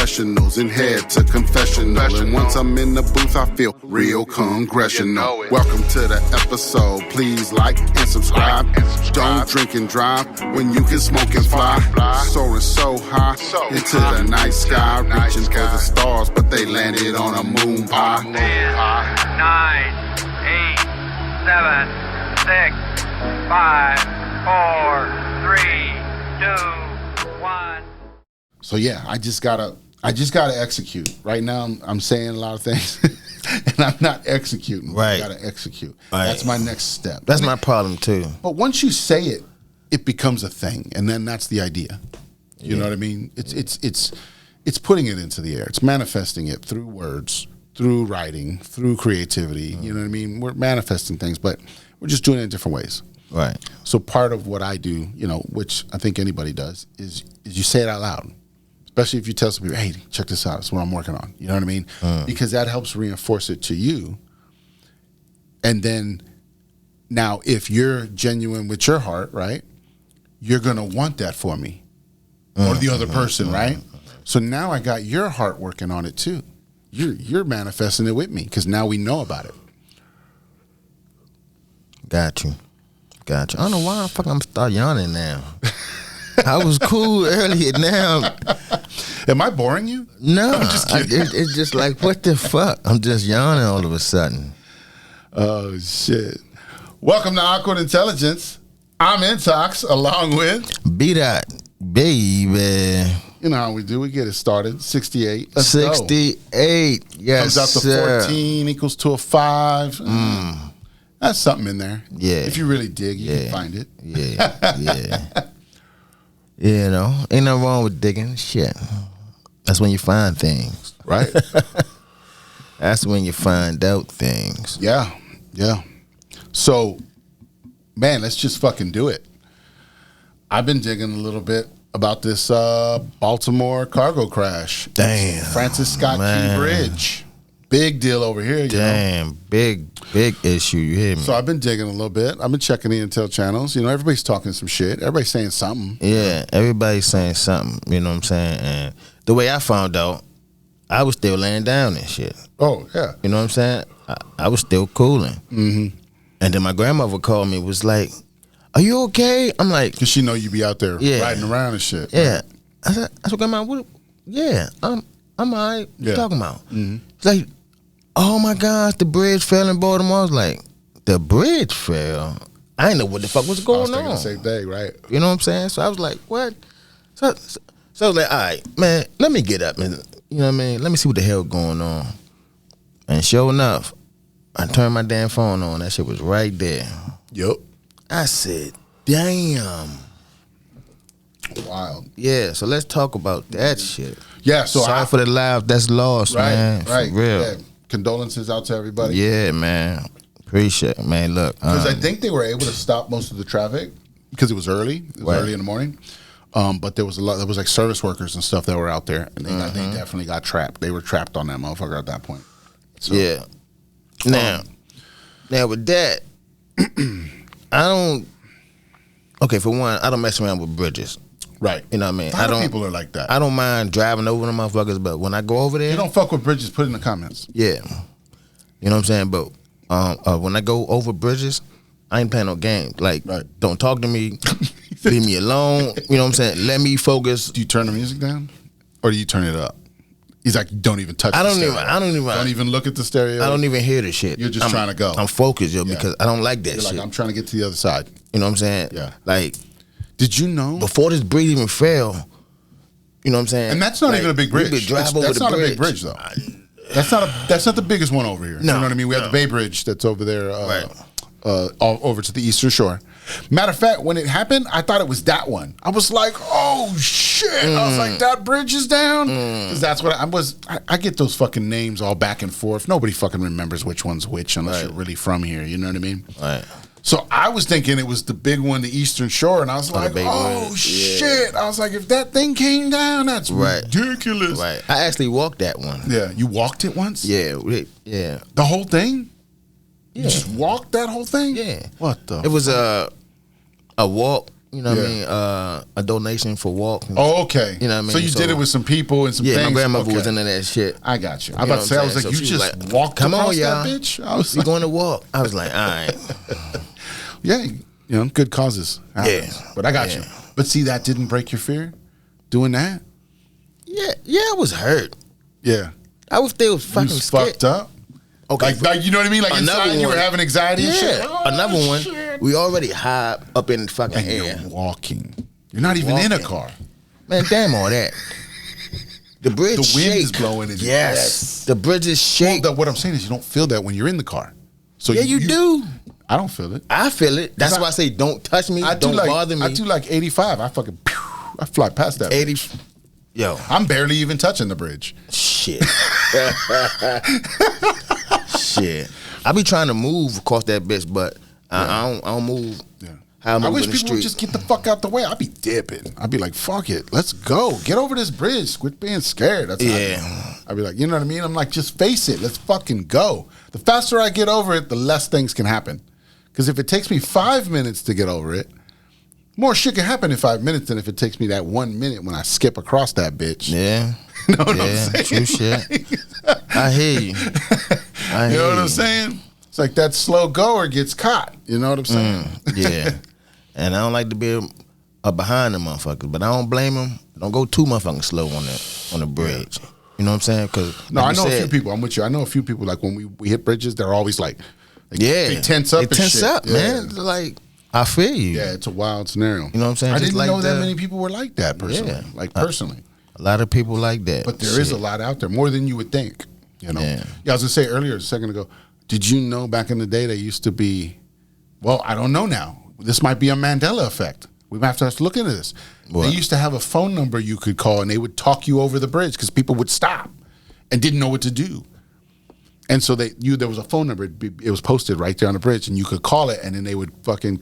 professionals and head to confessional. And once I'm in the booth, I feel real congressional. Welcome to the episode. Please like and subscribe. Don't drink and drive when you can smoke and fly. Soaring so high into the night sky, reaching for the stars, but they landed on a moon pie. 10, 9, 8, 7, 6, 5, 4, 3, 2, 1. So yeah, I just gotta execute. Right now, I'm saying a lot of things, and I'm not executing. Right, I gotta execute. Right. That's my next step. That's my problem too. But once you say it, it becomes a thing, and then that's the idea. You know what I mean? It's putting it into the air. It's manifesting it through words, through writing, through creativity. You know what I mean? We're manifesting things, but we're just doing it in different ways. Right. So part of what I do, which I think anybody does, is you say it out loud. Especially if you tell some people, hey, check this out. It's what I'm working on. You know what I mean? Because that helps reinforce it to you. And then now if you're genuine with your heart, right, you're going to want that for me or the other person, right? So now I got your heart working on it too. You're manifesting it with me because now we know about it. Got you. I don't know why I'm start yawning now. I was cool earlier now. Am I boring you? No, I'm just kidding. It's just like, what the fuck? I'm just yawning all of a sudden. Oh, shit. Welcome to Awkward Intelligence. I'm Intox, along with BDot, baby. You know how we do. We get it started. 68. Let's 68. go. Yes, Comes out to sir. 14 equals to a 5. That's something in there. Yeah. If you really dig, you can find it. Yeah. Ain't nothing wrong with digging. Shit. That's when you find things. Right? That's when you find out things. Yeah. So, man, let's just fucking do it. I've been digging a little bit about this Baltimore cargo crash. Damn. Francis Scott Key Bridge. Big deal over here. Damn, big issue. You hear me? So I've been digging a little bit. I've been checking the Intel channels. Everybody's talking some shit. Everybody's saying something. Yeah, everybody's saying something. You know what I'm saying? And the way I found out, I was still laying down and shit. Oh, yeah. You know what I'm saying? I was still cooling. Mm-hmm. And then my grandmother called me, was like, are you okay? I'm like, because she know you be out there riding around and shit. Yeah. Right? I said, Grandma, what? Yeah, I'm all right. What you talking about? Mm-hmm. It's like, oh my gosh, the bridge fell in Baltimore. I was like, the bridge fell? I didn't know what the fuck was going on. I was thinking the same thing, right? You know what I'm saying? So I was like, what? So I was like, all right, man, let me get up and, you know what I mean? Let me see what the hell going on. And sure enough, I turned my damn phone on. That shit was right there. Yep. I said, damn. Wild. Yeah, so let's talk about that shit. Yeah, so sorry for the life that's lost, man. Right. For real. Yeah. Condolences out to everybody. Yeah, man. Appreciate it, man. Look. Because I think they were able to stop most of the traffic because it was early. It was early in the morning. But there was like service workers and stuff that were out there, and they definitely got trapped. They were trapped on that motherfucker at that point. So, yeah. Now with that, okay, for one, I don't mess around with bridges. Right. You know what I mean? A lot of people are like that. I don't mind driving over them motherfuckers, but when I go over there, You don't fuck with bridges, put it in the comments. yeah. You know what I'm saying? But when I go over bridges, I ain't playing no games. Like, don't talk to me. Leave me alone. You know what I'm saying? Let me focus. Do you turn the music down? Or do you turn it up? He's like, don't even touch the stereo. Don't even look at the stereo. I don't even hear the shit. You're just trying to go. I'm focused, because I don't like that You're shit. like, I'm trying to get to the other side. You know what I'm saying? Yeah. Like, did you know? before this bridge even fell, you know what I'm saying? And that's not even a big bridge. That's not a big bridge, though. That's not the biggest one over here. No, you know what I mean? We have the Bay Bridge that's over there, over to the Eastern Shore. Matter of fact, when it happened, I thought it was that one. I was like, oh shit! I was like, that bridge is down. Because that's what I was. I get those fucking names all back and forth. Nobody fucking remembers which one's which unless you're really from here. You know what I mean? Right. So I was thinking it was the big one, the Eastern Shore, and I was like, oh Bridge. shit! I was like, if that thing came down, that's ridiculous. Right. I actually walked that one. Yeah, you walked it once? Yeah. Yeah. The whole thing? Yeah. You just walked that whole thing? Yeah. What the? It was a walk you know what I mean, a donation for walk. Oh, okay. You know what I mean? So you did it with some people and some things? Yeah, my grandmother was into that shit. I got you. I was about to say, I was like, you just walked come across on, y'all. that bitch? I was We going to walk. I was like, all right. Yeah, you know, good causes. Yeah. But I got you. But see, that didn't break your fear? Doing that? Yeah, I was hurt. Yeah. I was still fucking you was scared. fucked up? Okay. Like, you know what I mean? Like inside you were having anxiety and shit? Oh, another one. Shit. We already high up in the fucking air. You're walking. You're not even in a car. Man, damn all that. The bridge The wind shake. is blowing in. Yes. The bridge is shake. Well, what I'm saying is you don't feel that when you're in the car. So yeah, you do. I don't feel it. I feel it. That's why I say don't touch me. Don't bother me. I do like 85. I fly past that. 80. Bitch. Yo. I'm barely even touching the bridge. Shit. Shit. I be trying to move across that bitch, but I don't move. Yeah. How I wish people would just get the fuck out the way. I'd be dipping. I'd be like, fuck it. Let's go. Get over this bridge. Quit being scared. That's I'd be like, you know what I mean? I'm like, just face it. Let's fucking go. The faster I get over it, the less things can happen. Because if it takes me 5 minutes to get over it, more shit can happen in 5 minutes than if it takes me that 1 minute when I skip across that bitch. Yeah. You know what I'm saying? True shit. I hear you. You know what I'm saying? It's like that slow goer gets caught. You know what I'm saying? Yeah. And I don't like to be up behind the motherfuckers, but I don't blame them. Don't go too motherfucking slow on the bridge. You know what I'm saying? Cause no, I know a few people. I'm with you. I know a few people. Like when we hit bridges, they're always like they tense up. They tense up, man. Like I feel you. Yeah, it's a wild scenario. You know what I'm saying? I Just didn't like know that many people were like that personally. Yeah. Like personally. A lot of people like that. But there is a lot out there, more than you would think. You know. Yeah, I was gonna say earlier, a second ago. Did you know back in the day they used to be? Well, I don't know now. This might be a Mandela effect. We might have to look into this. What? They used to have a phone number you could call, and they would talk you over the bridge because people would stop and didn't know what to do. And so there was a phone number. It was posted right there on the bridge, and you could call it, and then they would fucking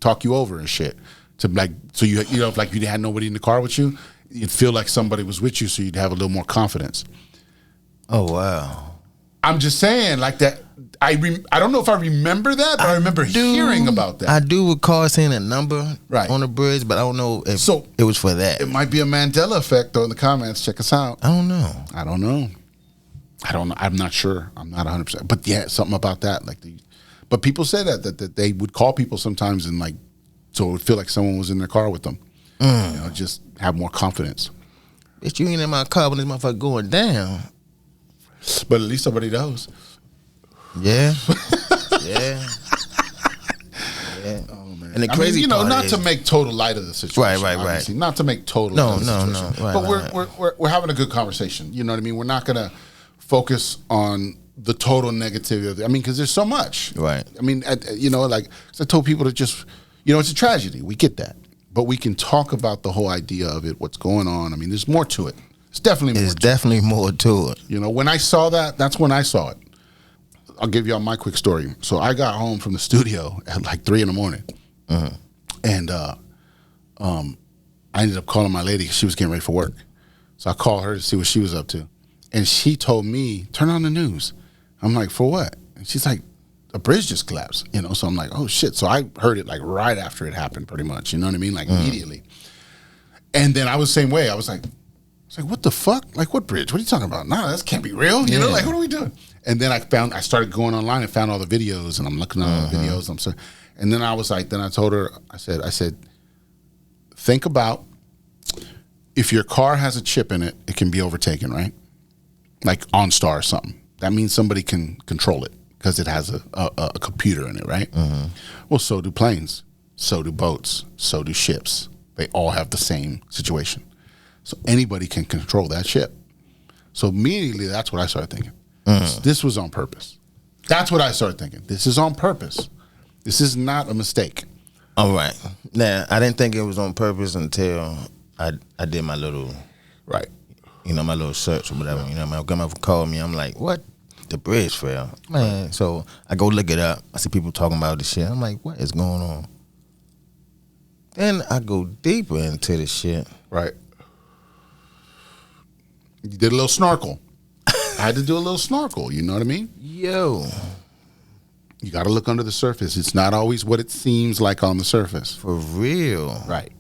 talk you over and shit. To like, so you know, if like you had nobody in the car with you, you'd feel like somebody was with you, so you'd have a little more confidence. Oh wow! I'm just saying, like that. I don't know if I remember that, but I remember hearing about that. I do recall seeing a number right on the bridge, but I don't know if it was for that. It might be a Mandela effect, though. In the comments, check us out. I don't know. I'm not sure. I'm not 100%. But yeah, something about that. But people say that they would call people sometimes and like, so it would feel like someone was in their car with them. You know, just have more confidence. Bitch, you ain't in my car when this motherfucker going down. But at least somebody knows. Yeah. Yeah. Oh man. And the crazy part not is, to make total light of the situation. Right. Not to make total light of the situation. No. But we're having a good conversation. You know what I mean? We're not gonna focus on the total negativity. I mean, because there's so much. Right. I mean, like I told people to just, it's a tragedy. We get that. But we can talk about the whole idea of it, what's going on. I mean, there's more to it. It's definitely more to it. You know, when I saw that, that's when I saw it. I'll give y'all my quick story. So I got home from the studio at like 3 a.m. And I ended up calling my lady because she was getting ready for work. So I called her to see what she was up to. And she told me, turn on the news. I'm like, for what? And she's like, a bridge just collapsed, So I'm like, oh shit. So I heard it like right after it happened, pretty much. You know what I mean? Like immediately. And then I was the same way. I was like, what the fuck? Like, what bridge? What are you talking about? Nah, this can't be real. You know, like, what are we doing? And then I started going online and found all the videos, and I'm looking at all the videos. I'm sorry. And then I was like, I told her, I said, think about if your car has a chip in it, it can be overtaken, right? Like OnStar or something. That means somebody can control it because it has a computer in it, right? Well, so do planes, so do boats, so do ships. They all have the same situation. So anybody can control that ship. So immediately, that's what I started thinking. This was on purpose. That's what I started thinking. This is on purpose. This is not a mistake. All right. Now, I didn't think it was on purpose until I did my little, right, my little search or whatever. My grandmother called me. I'm like, what? The bridge fell. Man, so I go look it up. I see people talking about this shit. I'm like, what is going on? Then I go deeper into the shit. Right. You did a little snorkel. I had to do a little snorkel, you know what I mean? Yo. You got to look under the surface. It's not always what it seems like on the surface. For real. Right.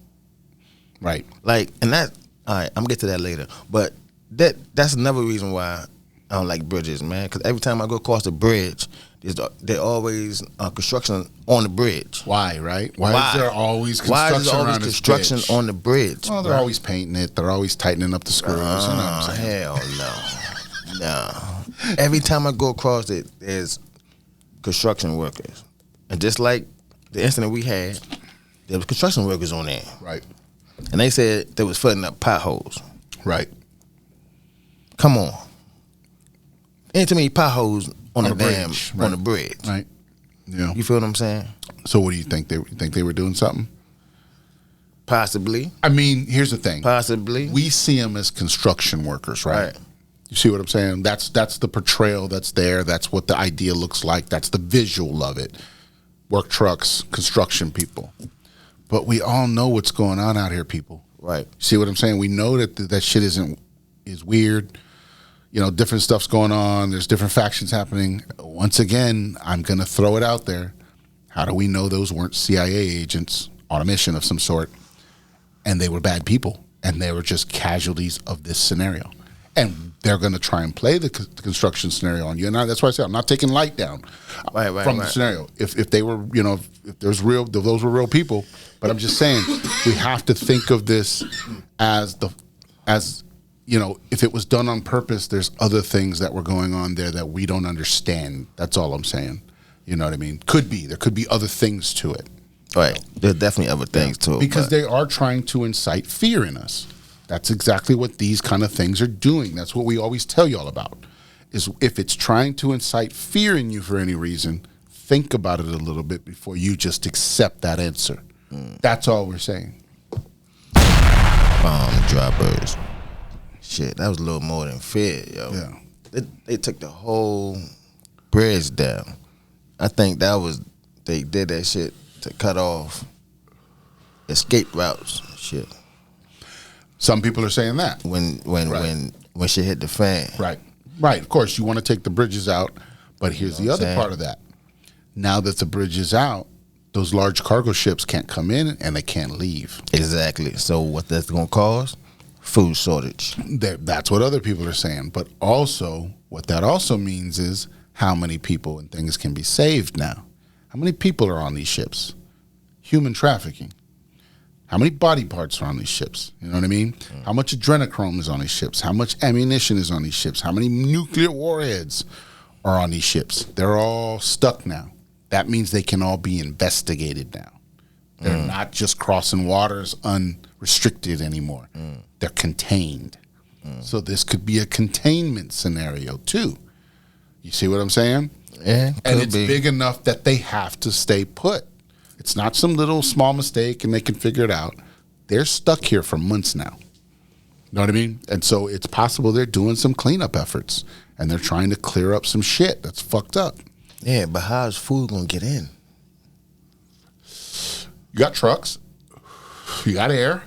Right. Like, and that, all right, I'm going to get to that later. But that's another reason why I don't like bridges, man. Because every time I go across the bridge, there's always construction on the bridge. Why, right? Why is there always construction Why is there always around this construction bitch? on the bridge? Well, they're always painting it. They're always tightening up the screws. You know what I'm saying? Hell no. No. Every time I go across it, there's construction workers. And just like the incident we had, there was construction workers on there. Right. And they said they was filling up potholes. Right. Come on. Ain't too many potholes on the damn bridge. on the bridge. Right. Yeah. You feel what I'm saying? So what do you think? They think they were doing something? Possibly. I mean, here's the thing. Possibly. We see them as construction workers, right? You see what I'm saying? That's the portrayal that's there. That's what the idea looks like. That's the visual of it. Work trucks, construction people. But we all know what's going on out here, people. Right. See what I'm saying? We know that shit is weird. You know, different stuff's going on. There's different factions happening. Once again, I'm going to throw it out there. How do we know those weren't CIA agents on a mission of some sort? And they were bad people. And they were just casualties of this scenario. And they're going to try and play the construction scenario on you. And that's why I say I'm not taking light down from the scenario. If they were, you know, if those were real people. But I'm just saying we have to think of this as you know, if it was done on purpose, there's other things that were going on there that we don't understand. That's all I'm saying. You know what I mean? Could be. There could be other things to it. Right. There's definitely other things to it. Because they are trying to incite fear in us. That's exactly what these kind of things are doing. That's what we always tell you all about. Is if it's trying to incite fear in you for any reason, think about it a little bit before you just accept that answer. That's all we're saying. Bomb droppers. Shit, that was a little more than fair, yo. Yeah. They took the whole bridge down. I think they did that shit to cut off escape routes. Shit. Some people are saying that. When shit hit the fan. Right. Right. Of course, you want to take the bridges out, but here's the other part of that. Now that the bridge is out, those large cargo ships can't come in and they can't leave. Exactly. So what that's going to cause? Food shortage. That's what other people are saying. But also, what that also means is how many people and things can be saved now. How many people are on these ships? Human trafficking. How many body parts are on these ships? You know what I mean? How much adrenochrome is on these ships? How much ammunition is on these ships? How many nuclear warheads are on these ships? They're all stuck now. That means they can all be investigated now. They're not just crossing waters unrestricted anymore. They're contained. So this could be a containment scenario too. You see what I'm saying? Yeah, and it's big enough that they have to stay put. It's not some little small mistake and they can figure it out. They're stuck here for months now. You know what I mean? And so it's possible they're doing some cleanup efforts and they're trying to clear up some shit that's fucked up. Yeah, but how's food gonna get in? You got trucks. You got air.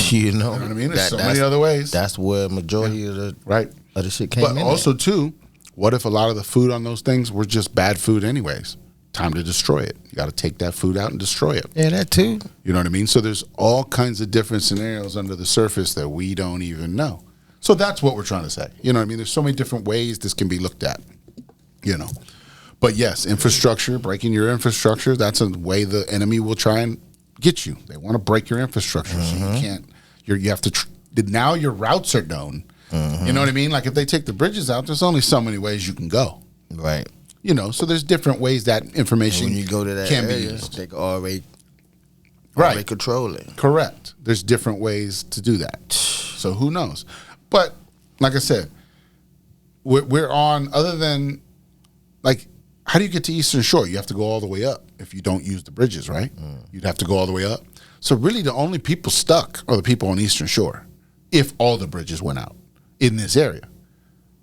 You know what I mean? There's so many other ways. That's where majority of the shit came in. But also, too, what if a lot of the food on those things were just bad food anyways? Time to destroy it. You got to take that food out and destroy it. Yeah, that too. You know what I mean? So there's all kinds of different scenarios under the surface that we don't even know. So that's what we're trying to say. You know what I mean? There's so many different ways this can be looked at, you know. But yes, infrastructure, breaking your infrastructure, that's a way the enemy will try and get you. They want to break your infrastructure so you can't, you have to, now your routes are known. You know what I mean? Like if they take the bridges out, there's only so many ways you can go. Right. You know, so there's different ways that information when you go to that can area, be used. they can already control it. Correct. There's different ways to do that. So who knows? But like I said, we're on, other than, like, how do you get to Eastern Shore? You have to go all the way up if you don't use the bridges, right? You'd have to go all the way up. So really the only people stuck are the people on Eastern Shore if all the bridges went out in this area.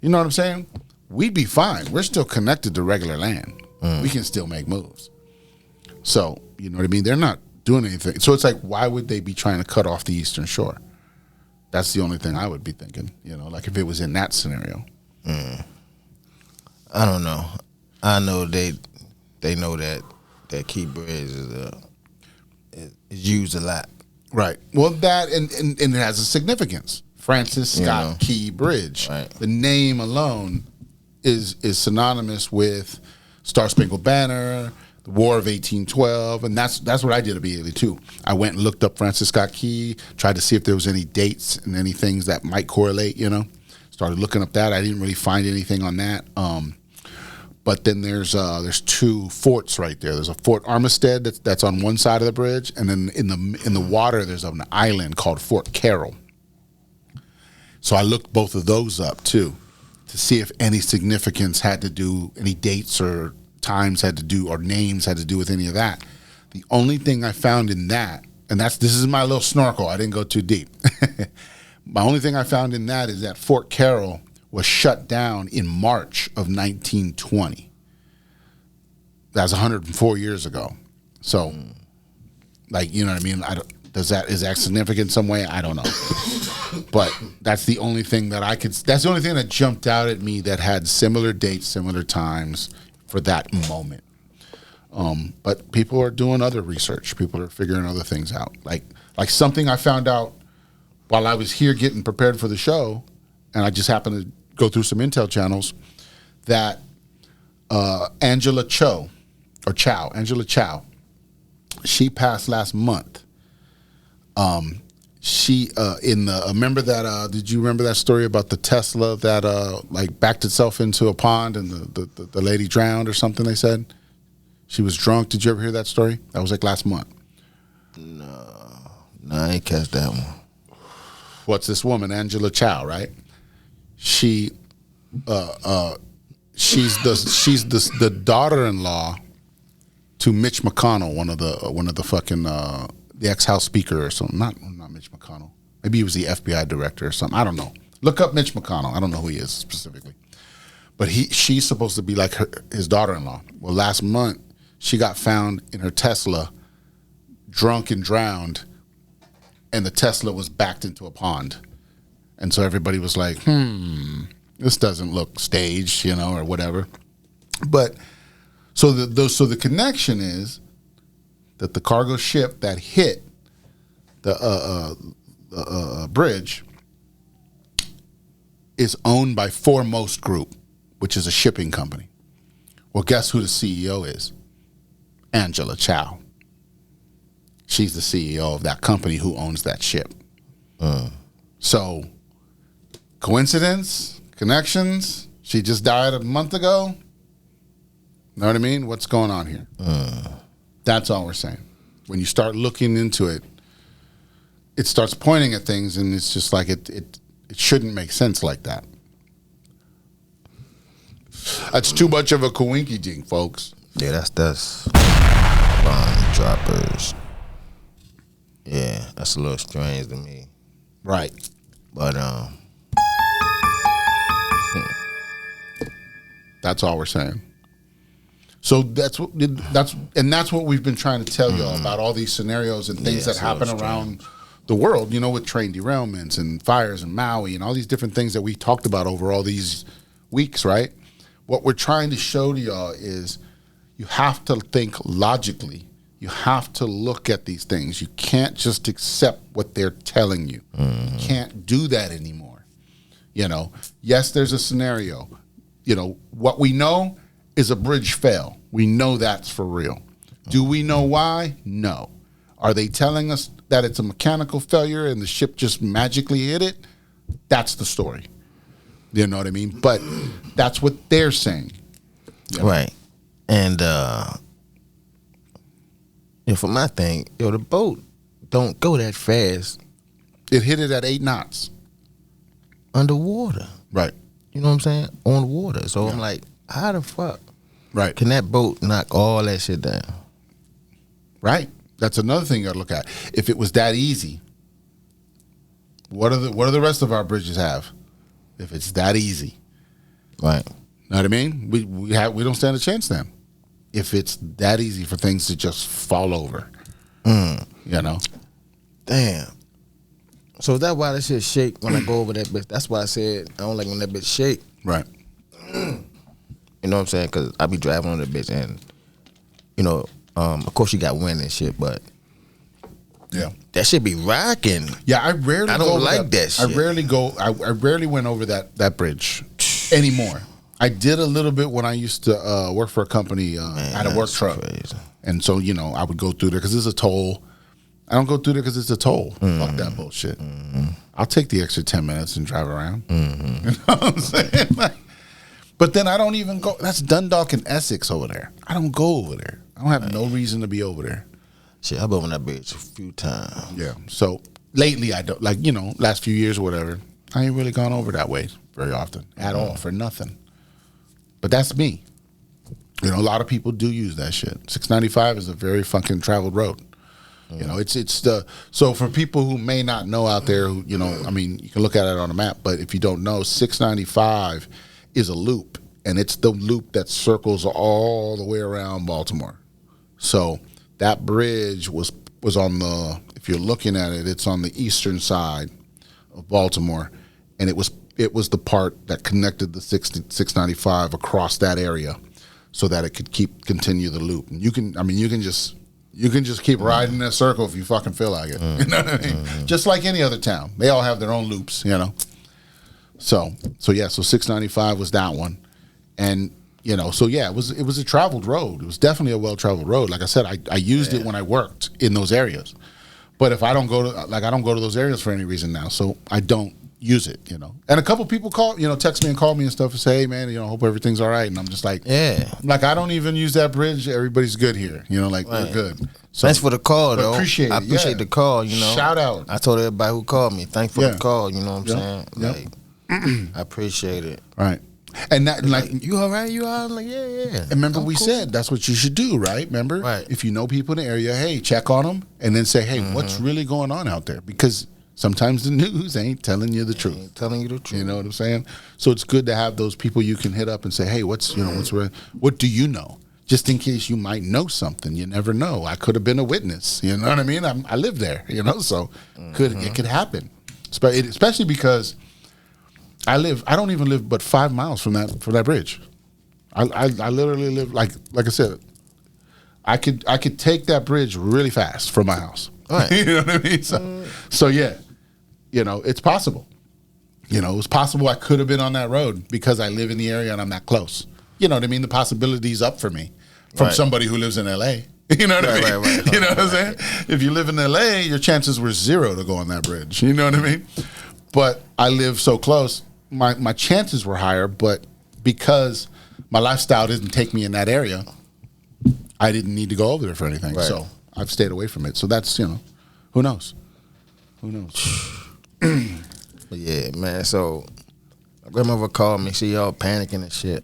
You know what I'm saying? We'd be fine. We're still connected to regular land. We can still make moves. So, you know what I mean? They're not doing anything. So it's like, why would they be trying to cut off the Eastern Shore? That's the only thing I would be thinking, you know, like if it was in that scenario. I don't know. I know they they know that Key Bridge is used a lot. Right. Well, that and it has a significance. Francis Scott Key Bridge. Right. The name alone is synonymous with Star Spangled Banner, the War of 1812, and that's what I did immediately too. I went and looked up Francis Scott Key, tried to see if there was any dates and any things that might correlate. Started looking up that. I didn't really find anything on that. But then there's 2 forts right there. There's a Fort Armistead that's on one side of the bridge, and then in the water there's an island called Fort Carroll. So I looked both of those up too, to see if any significance had to do, any dates or times had to do, or names had to do with any of that. The only thing I found in that, and this is my little snorkel, I didn't go too deep. My only thing I found in that is that Fort Carroll was shut down in March of 1920. That's 104 years ago. So, you know what I mean? Is that significant some way? I don't know. But that's the only thing that's the only thing that jumped out at me that had similar dates, similar times for that moment. But people are doing other research. People are figuring other things out. Like something I found out while I was here getting prepared for the show, and I just happened to go through some Intel channels, that Angela Chow, she passed last month. She remember that? Did you remember that story about the Tesla that backed itself into a pond and the lady drowned or something? They said she was drunk. Did you ever hear that story? That was last month. No, I ain't catch that one. What's this woman, Angela Chow, right? She's the daughter-in-law to Mitch McConnell, one of the fucking the ex-House Speaker or something. Not Mitch McConnell. Maybe he was the FBI director or something. I don't know. Look up Mitch McConnell. I don't know who he is specifically, but she's supposed to be like his daughter-in-law. Well, last month she got found in her Tesla, drunk and drowned, and the Tesla was backed into a pond. And so everybody was like, this doesn't look staged, or whatever. But so the connection is that the cargo ship that hit the bridge is owned by Foremost Group, which is a shipping company. Well, guess who the CEO is? Angela Chow. She's the CEO of that company who owns that ship. So, coincidence? Connections? She just died a month ago? Know what I mean? What's going on here? That's all we're saying. When you start looking into it, it starts pointing at things, and it's just like it shouldn't make sense like that. That's too much of a coinky dink, folks. Yeah, that's bomb droppers. Yeah, that's a little strange to me. Right. But that's all we're saying. So that's what we've been trying to tell y'all about all these scenarios and things that happen around the world, with train derailments and fires in Maui and all these different things that we talked about over all these weeks, right? What we're trying to show to y'all is you have to think logically. You have to look at these things. You can't just accept what they're telling you. You can't do that anymore. Yes, there's a scenario. What we know is a bridge fell. We know that's for real. Do we know why? No. Are they telling us that it's a mechanical failure and the ship just magically hit it? That's the story. You know what I mean? But that's what they're saying. Right. And for my thing, the boat don't go that fast. It hit it at 8 knots. Underwater. Right. You know what I'm saying? On the water. So I'm like, how the fuck right can that boat knock all that shit down? Right. That's another thing you gotta look at. If it was that easy, what do the rest of our bridges have? If it's that easy. Right. Know what I mean? We don't stand a chance then. If it's that easy for things to just fall over. Damn. So that's why that shit shake when I go over that bitch. That's why I said I don't like when that bitch shake. Right. You know what I'm saying? Because I be driving on that bitch and you know, of course you got wind and shit, but Yeah. that shit be rocking. Yeah, I rarely I go don't over like that shit. I rarely go. I rarely went over that bridge anymore. I did a little bit when I used to work for a company. I had a work that's truck, crazy. and so I would go through there because it's a toll. I don't go through there because it's a toll. Fuck that bullshit. I'll take the extra 10 minutes and drive around. You know what I'm saying? Like, but then I don't even go. That's Dundalk and Essex over there. I don't go over there. I don't have no reason to be over there. Shit, I've been on that bitch a few times. Yeah. So lately, I don't last few years or whatever. I ain't really gone over that way very often at all for nothing. But that's me. A lot of people do use that shit. 695 is a very fucking traveled road. It's the so for people who may not know out there, who you can look at it on a map, but if you don't know, 695 is a loop, and it's the loop that circles all the way around Baltimore. So that bridge was on the, if you're looking at it, it's on the eastern side of Baltimore, and it was the part that connected the 695 across that area, so that it could continue the loop. And you can just keep riding that circle if you fucking feel like it. You know what I mean? Just like any other town, they all have their own loops. So 695 was that one, and it was a traveled road. It was definitely a well traveled road. Like I said, I used it when I worked in those areas, but if I don't go to those areas for any reason now, so I don't use it. And a couple people text me and call me and stuff and say, hey man, hope everything's all right. And I'm just like, yeah, like I don't even use that bridge. Everybody's good here. We're good. So thanks for the call, though. I appreciate the call. Shout out. I told everybody who called me, thanks for the call. You know what I'm saying? Yep. Like, I appreciate it. Right. And that, like, you all right? You all right? I'm like, yeah. And remember, we said that's what you should do, right? Remember, right? If you know people in the area, hey, check on them, and then say, hey, what's really going on out there? Because sometimes the news ain't telling you the truth. Ain't telling you the truth. You know what I'm saying? So it's good to have those people you can hit up and say, hey, what's what do you know? Just in case you might know something. You never know. I could have been a witness. You know what I mean? I live there. So it could happen, especially because I don't even live but 5 miles from that bridge. I literally live like I said. I could take that bridge really fast from my house. Right. You know what I mean? So yeah, it's possible. It's possible I could have been on that road because I live in the area and I'm that close. You know what I mean? The possibility's up for me from somebody who lives in LA. You know what I mean? Right. You know what I'm saying? If you live in LA, your chances were 0 to go on that bridge. You know what I mean? But I live so close, my chances were higher, but because my lifestyle didn't take me in that area, I didn't need to go over there for anything. Right. So I've stayed away from it. So that's, who knows? Who knows? But yeah, man, so my grandmother called me, she all panicking and shit.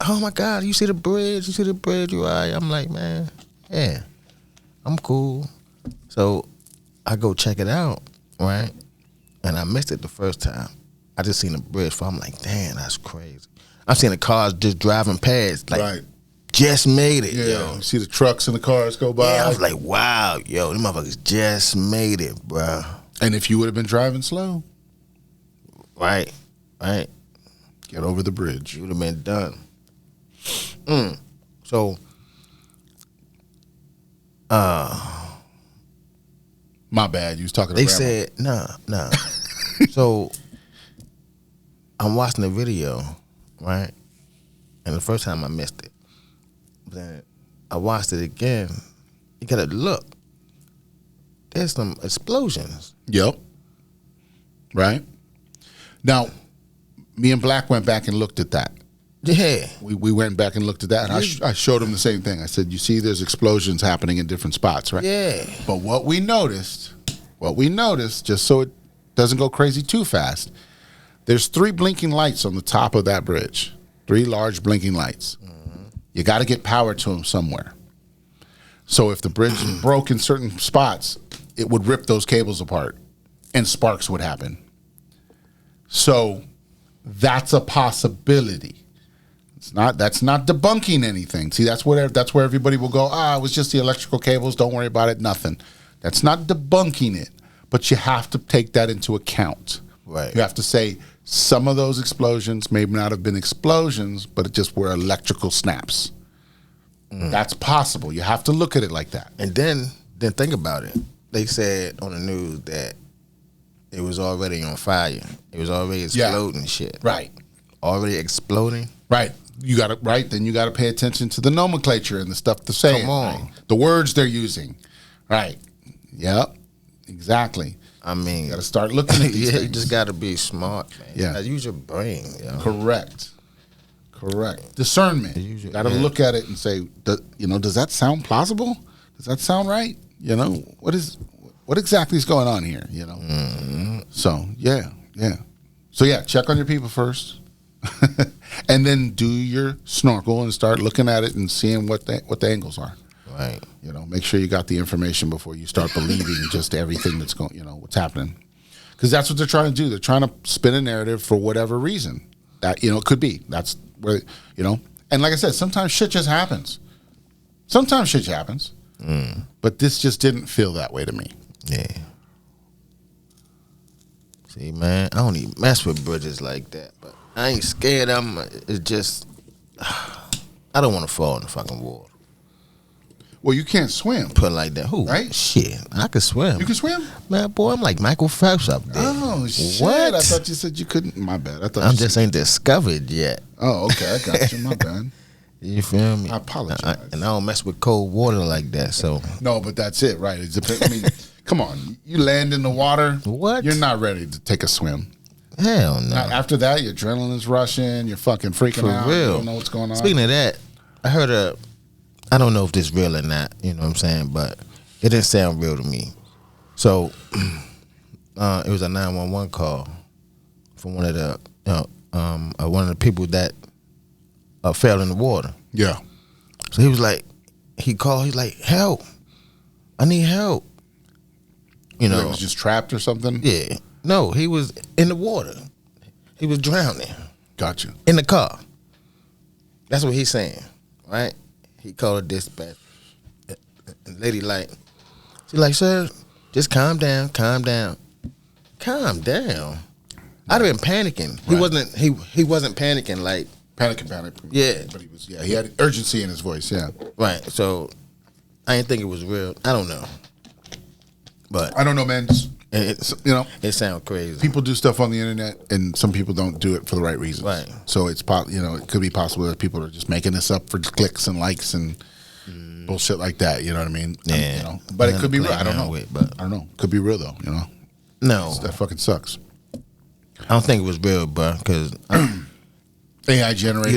Oh my God, you see the bridge? You all right? I'm like, man, yeah, I'm cool. So I go check it out, right? And I missed it the first time. I just seen the bridge, so I'm like, damn, that's crazy. I'm seeing the cars just driving past, like, right. Just made it, Yeah, yo. you see the trucks and the cars go by. Yeah, I was like, wow, yo, them motherfuckers just made it, bro. And if you would have been driving slow, Right. get over the bridge. You would have been done. So, My bad. You was talking to they grandma. said, nah. So, I'm watching the video, right? And the first time I missed it. Then I watched it again. You gotta look. There's some explosions. Yep. Right? Now, me and Black went back and looked at that. Yeah. We went back and looked at that, and I showed him the same thing. I said, you see there's explosions happening in different spots, right? Yeah. But what we noticed, just so it doesn't go crazy too fast, there's 3 blinking lights on the top of that bridge. 3 large blinking lights. You got to get power to them somewhere. So if the bridge broke in certain spots, it would rip those cables apart and sparks would happen. So that's a possibility. That's not debunking anything. See, that's where everybody will go, it was just the electrical cables, don't worry about it, nothing. That's not debunking it, but you have to take that into account. Right. You have to say some of those explosions may not have been explosions, but it just were electrical snaps. That's possible. You have to look at it like that. And then think about it. They said on the news that it was already on fire. It was already exploding and shit. Right. Already exploding. Right. You got to Then you got to pay attention to the nomenclature and the stuff they're saying. Come on. Right? The words they're using. Right. Yep. Exactly. I mean, You got to start looking at these you things. just got to be smart, man. Yeah. You gotta use your brain. Yo. Correct. Discernment. Usually, You got to look at it and say, does that sound plausible? Does that sound right? What exactly is going on here? So yeah. So yeah, check on your people first, and then do your snorkel and start looking at it and seeing what the angles are. Right. Make sure you got the information before you start believing just everything that's going. What's happening, because that's what they're trying to do. They're trying to spin a narrative for whatever reason that it could be. That's where And like I said, sometimes shit just happens. But this just didn't feel that way to me. Yeah. See, man, I don't even mess with bridges like that, but I ain't scared of them. It's just, I don't want to fall in the fucking water. Well, you can't swim. Put it like that. Who? Right? Shit, I could swim. You can swim? Man, boy, I'm like Michael Phelps up there. Oh, shit. What? I thought you said you couldn't. My bad. I thought I you just ain't discovered yet. Oh, okay. I got you. My bad. You feel me? I apologize. And I don't mess with cold water like that, so. No, but that's it, right? It depends. I mean, come on. You land in the water. What? You're not ready to take a swim. Hell no. After that, your adrenaline's rushing. You're fucking freaking For out. real. You don't know what's going on. Speaking of that, I heard I don't know if this real or not, you know what I'm saying, but it didn't sound real to me. So it was a 911 call from one of the people that fell in the water. Yeah. So he was like, he's like, help. I need help. He was just trapped or something? Yeah. No, he was in the water. He was drowning. Got you. In the car. That's what he's saying, right? He called a dispatch. And lady she's like, sir, just calm down. Calm down. I'd have been panicking. Right. He wasn't panicking like Panic. Yeah. But he had urgency in his voice, yeah. right. So I didn't think it was real. I don't know. But I don't know, man. Just, it sounds crazy. people do stuff on the internet, and some people don't do it for the right reasons. Right. So it's it could be possible that people are just making this up for clicks and likes and bullshit like that. You know what I mean? Yeah. But it could be real. I don't know. But I don't know. Could be real though. no, That fucking sucks. I don't think it was real, bro. Because AI generated.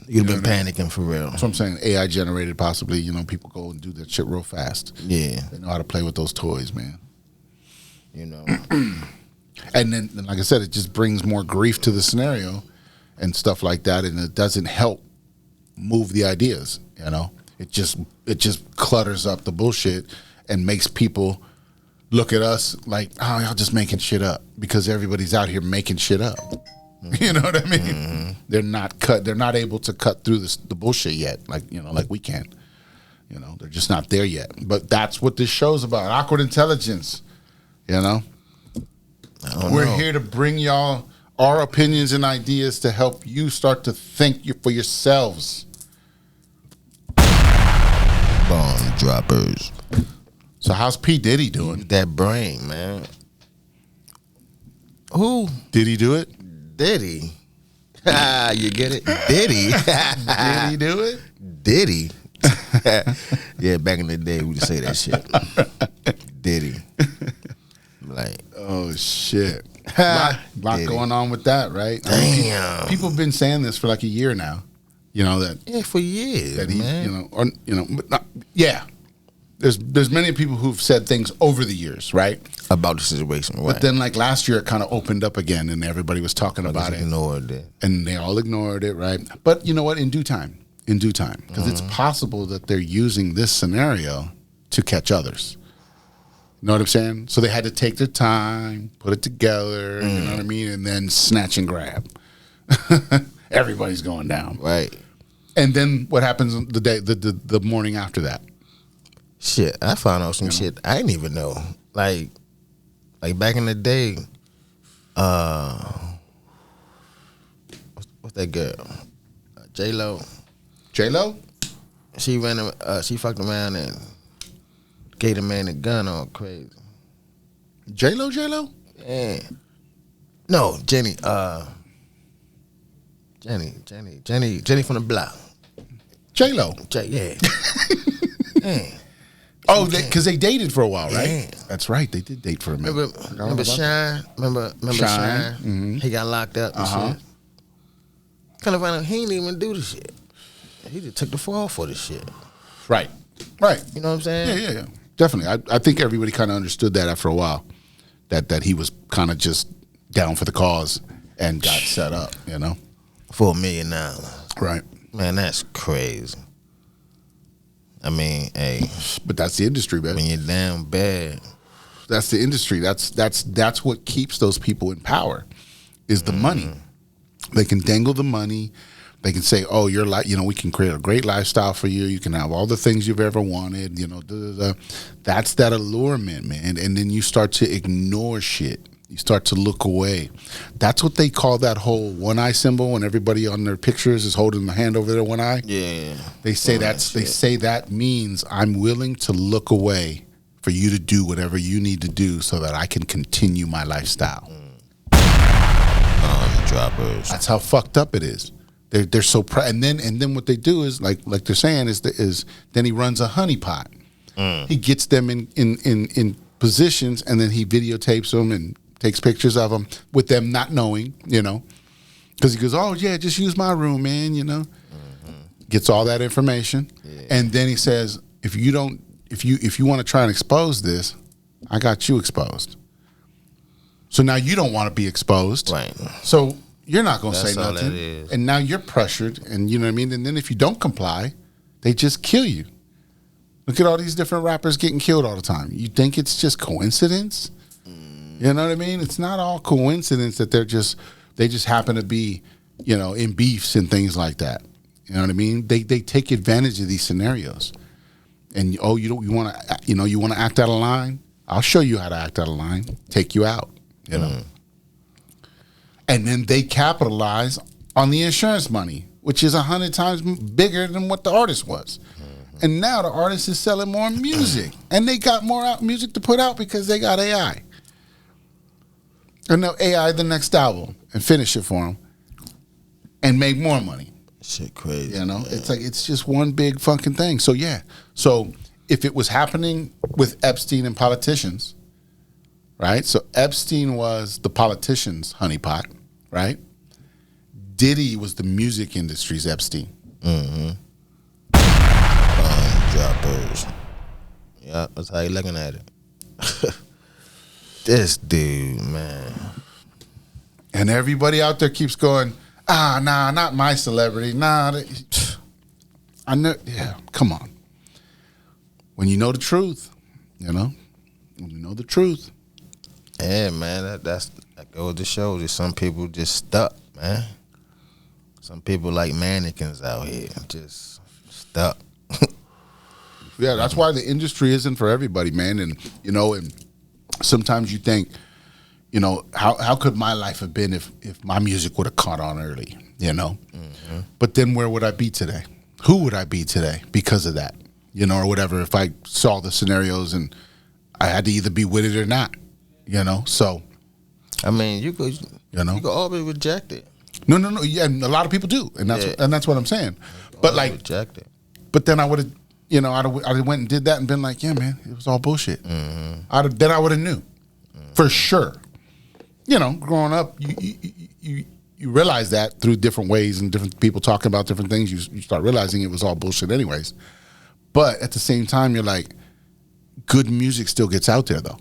you'd have been panicking for real. That's what I'm saying. AI generated, possibly. People go and do that shit real fast. Yeah. They know how to play with those toys, man. And then, like I said, it just brings more grief to the scenario and stuff like that, and it doesn't help move the ideas. It just clutters up the bullshit and makes people look at us like, oh, y'all just making shit up, because everybody's out here making shit up. You know what I mean? Mm-hmm. They're not able to cut through the bullshit yet, like we can. They're just not there yet. But that's what this show's about. Awkward intelligence. We're here to bring y'all our opinions and ideas to help you start to think for yourselves. Bomb droppers. So how's P. Diddy doing? That brain, man. Who? Did he do it? Diddy. You get it? Diddy. Did he do it? Diddy. Yeah, back in the day, we would say that shit. Diddy. Like, oh shit. lot going on with that, right? Damn. People have been saying this for like a year now. That for years, that he, man. but not, yeah. There's many people who've said things over the years, right? About the situation, right? But then, like last year, it kind of opened up again, and everybody was talking about it. Ignored it, and they all ignored it, right? But you know what? In due time, because it's possible that they're using this scenario to catch others. You know what I'm saying? So they had to take their time, put it together, you know what I mean, and then snatch and grab. Everybody's going down, right? And then what happens the morning after that? Shit, I found out some shit I didn't even know. Like back in the day, what's that girl? J-Lo? J-Lo? she fucked around and gave the man a gun all crazy. J-Lo? Yeah. No, Jenny from the block. J-Lo. Yeah. Yeah. Oh, because they dated for a while, right? Yeah. That's right. They did date for a minute. Remember Shine? Remember Shine? Mm-hmm. He got locked up and shit. Kind of found out he didn't even do the shit. He just took the fall for the shit. Right. You know what I'm saying? Yeah. Definitely. I think everybody kind of understood that after a while, that he was kind of just down for the cause and got set up, you know? For $1 million. Right. Man, that's crazy. I mean, hey. But that's the industry, man. When you're down bad. That's the industry. That's what keeps those people in power, is the money. They can dangle the money. They can say, "Oh, you're like, we can create a great lifestyle for you. You can have all the things you've ever wanted." That's that allurement, man. And then you start to ignore shit. You start to look away. That's what they call that whole one eye symbol when everybody on their pictures is holding the hand over their one eye. Yeah. They say they say that means I'm willing to look away for you to do whatever you need to do so that I can continue my lifestyle. Droppers. That's how fucked up it is. They're so proud, and then what they do is like they're saying is then he runs a honeypot. He gets them in positions, and then he videotapes them and takes pictures of them with them not knowing, because he goes, "Oh yeah, just use my room, man," Gets all that information, and then he says, if you want to try and expose this, I got you exposed. So now you don't want to be exposed. Right. So you're not going to say all nothing. that is. And now you're pressured, and you know what I mean? And then if you don't comply, they just kill you. Look at all these different rappers getting killed all the time. You think it's just coincidence? You know what I mean? It's not all coincidence that they just happen to be, in beefs and things like that. You know what I mean? They take advantage of these scenarios. And you want to act out of line? I'll show you how to act out of line. Take you out. And then they capitalize on the insurance money, which is 100 times bigger than what the artist was. And now the artist is selling more music, and they got more music to put out because they got AI. And now AI the next album and finish it for them and make more money. Shit crazy. It's like it's just one big fucking thing. So yeah. So if it was happening with Epstein and politicians, right? So Epstein was the politician's honeypot, right? Diddy was the music industry's Epstein. Droppers. Yeah, that's how you looking at it. This dude, man. And everybody out there keeps going, nah, not my celebrity. Nah, I know. Yeah, come on. When you know the truth, when you know the truth. Yeah, man, that goes to show that some people just stuck, man. Some people like mannequins out here, just stuck. Yeah, that's why the industry isn't for everybody, man. And and sometimes you think, how could my life have been if my music would have caught on early, But then where would I be today? Who would I be today because of that, or whatever? If I saw the scenarios and I had to either be with it or not, So, I mean, you could always reject it. No. Yeah, and a lot of people do, and that's what I'm saying. But like, reject it. But then I would have. I'd have went and did that and been like, yeah, man, it was all bullshit. Then I would have knew for sure. Growing up, you realize that through different ways and different people talking about different things. You start realizing it was all bullshit, anyways. But at the same time, you're like, good music still gets out there though,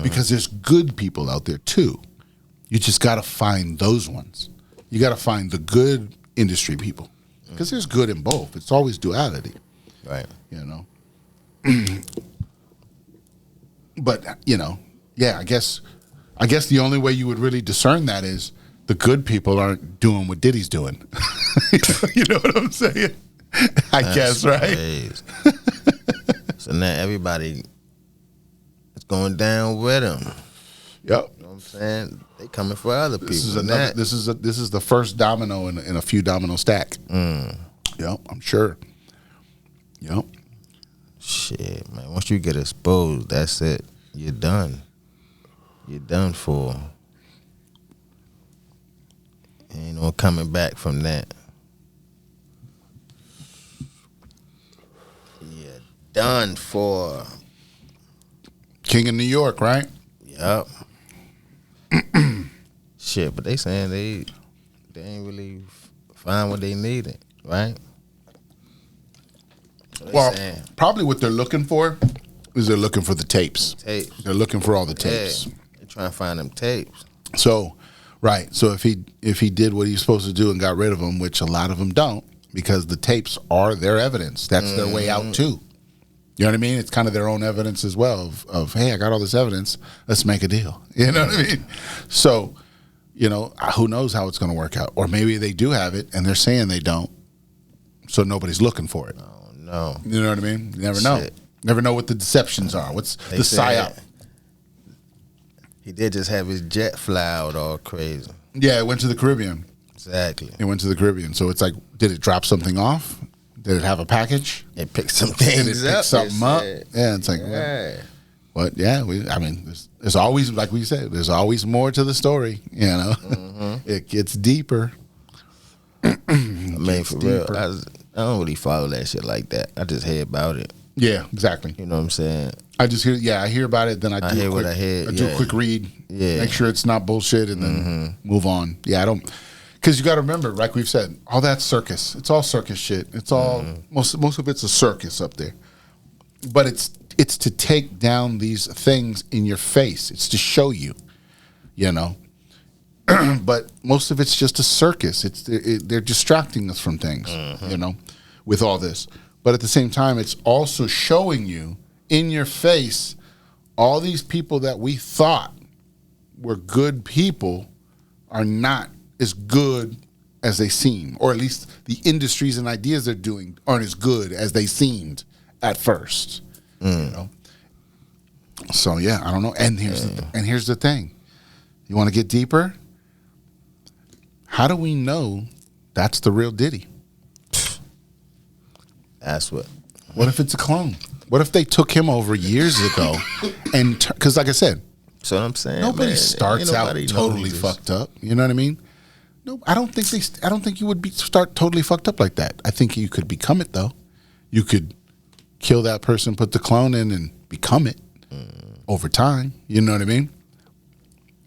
because there's good people out there too. You just got to find those ones. You got to find the good industry people because there's good in both. It's always duality. Right. But yeah, I guess the only way you would really discern that is the good people aren't doing what Diddy's doing. You know what I'm saying? That's guess, right? So now everybody is going down with him. Yep. You know what I'm saying? They coming for other people. This is the first domino in a few domino stack. Yep, I'm sure. Yep. Shit, man. Once you get exposed, that's it. You're done. You're done for. Ain't no coming back from that. You're done for. King of New York, right? Yup. Shit, but they saying they ain't really find what they needed, right? Well, probably what they're looking for is they're looking for the tapes. Tapes. They're looking for all the tapes. Yeah, they're trying to find them tapes. So, right. So if he did what he was supposed to do and got rid of them, which a lot of them don't, because the tapes are their evidence. That's their way out too. You know what I mean? It's kind of their own evidence as well of hey, I got all this evidence. Let's make a deal. You know what I mean? So, you know, who knows how it's going to work out? Or maybe they do have it and they're saying they don't, so nobody's looking for it. Oh no. You know what I mean? You never know. Shit. Never know what the deceptions are. What's They the said psyop? He did just have his jet fly out all crazy. Yeah, it went to the Caribbean. Exactly. It went to the Caribbean. So it's like, did it drop something off? Did it have a package? It picked some Did it things pick up. something up? Said. Yeah, it's like, Yeah. what? Yeah, I mean, there's always, like we said, there's always more to the story. You know, it gets deeper. I mean, for real, deeper. I don't really follow that shit like that. I just hear about it. Yeah, exactly. You know what I'm saying? I just hear, I hear about it, then I do hear a quick, what I hear, do a yeah. quick read, Yeah. make sure it's not bullshit, and then move on. Yeah, I don't, because you got to remember, like we've said, all that circus. It's all circus shit. It's all most of it's a circus up there, but it's to take down these things in your face. It's to show you, you know. But most of it's just a circus. They're distracting us from things, you know, with all this. But at the same time, it's also showing you in your face all these people that we thought were good people are not as good as they seem, or at least the industries and ideas they're doing aren't as good as they seemed at first. You know. So yeah, I don't know. And here's the thing. You want to get deeper? How do we know that's the real Diddy? That's what. What if it's a clone? What if they took him over years ago? And because, like I said, So I'm saying, nobody man, starts ain't out nobody totally knows this. fucked up. You know what I mean? No, I don't think you would start totally fucked up like that. I think you could become it though. You could kill that person, put the clone in, and become it over time. You know what I mean?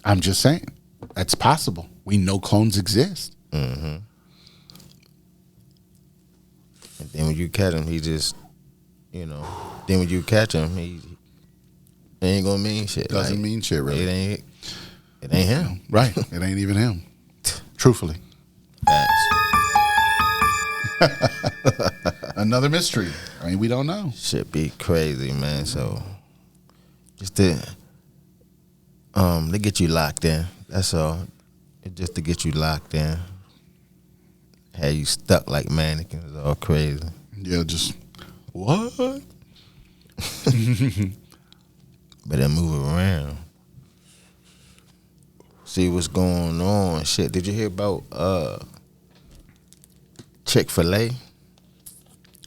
I'm just saying that's possible. We know clones exist. And then when you catch him, he just, you know. Then when you catch him, he ain't gonna mean shit. Doesn't Like, mean shit really. It ain't him. Right? It ain't even him. Truthfully, Facts. another mystery. I mean, we don't know. Shit be crazy, man. So just to they get you locked in. That's all. It's just to get you locked in. Have you stuck like mannequins, all crazy. Yeah, just what? But then move around. See what's going on. Shit, did you hear about Chick-fil-A?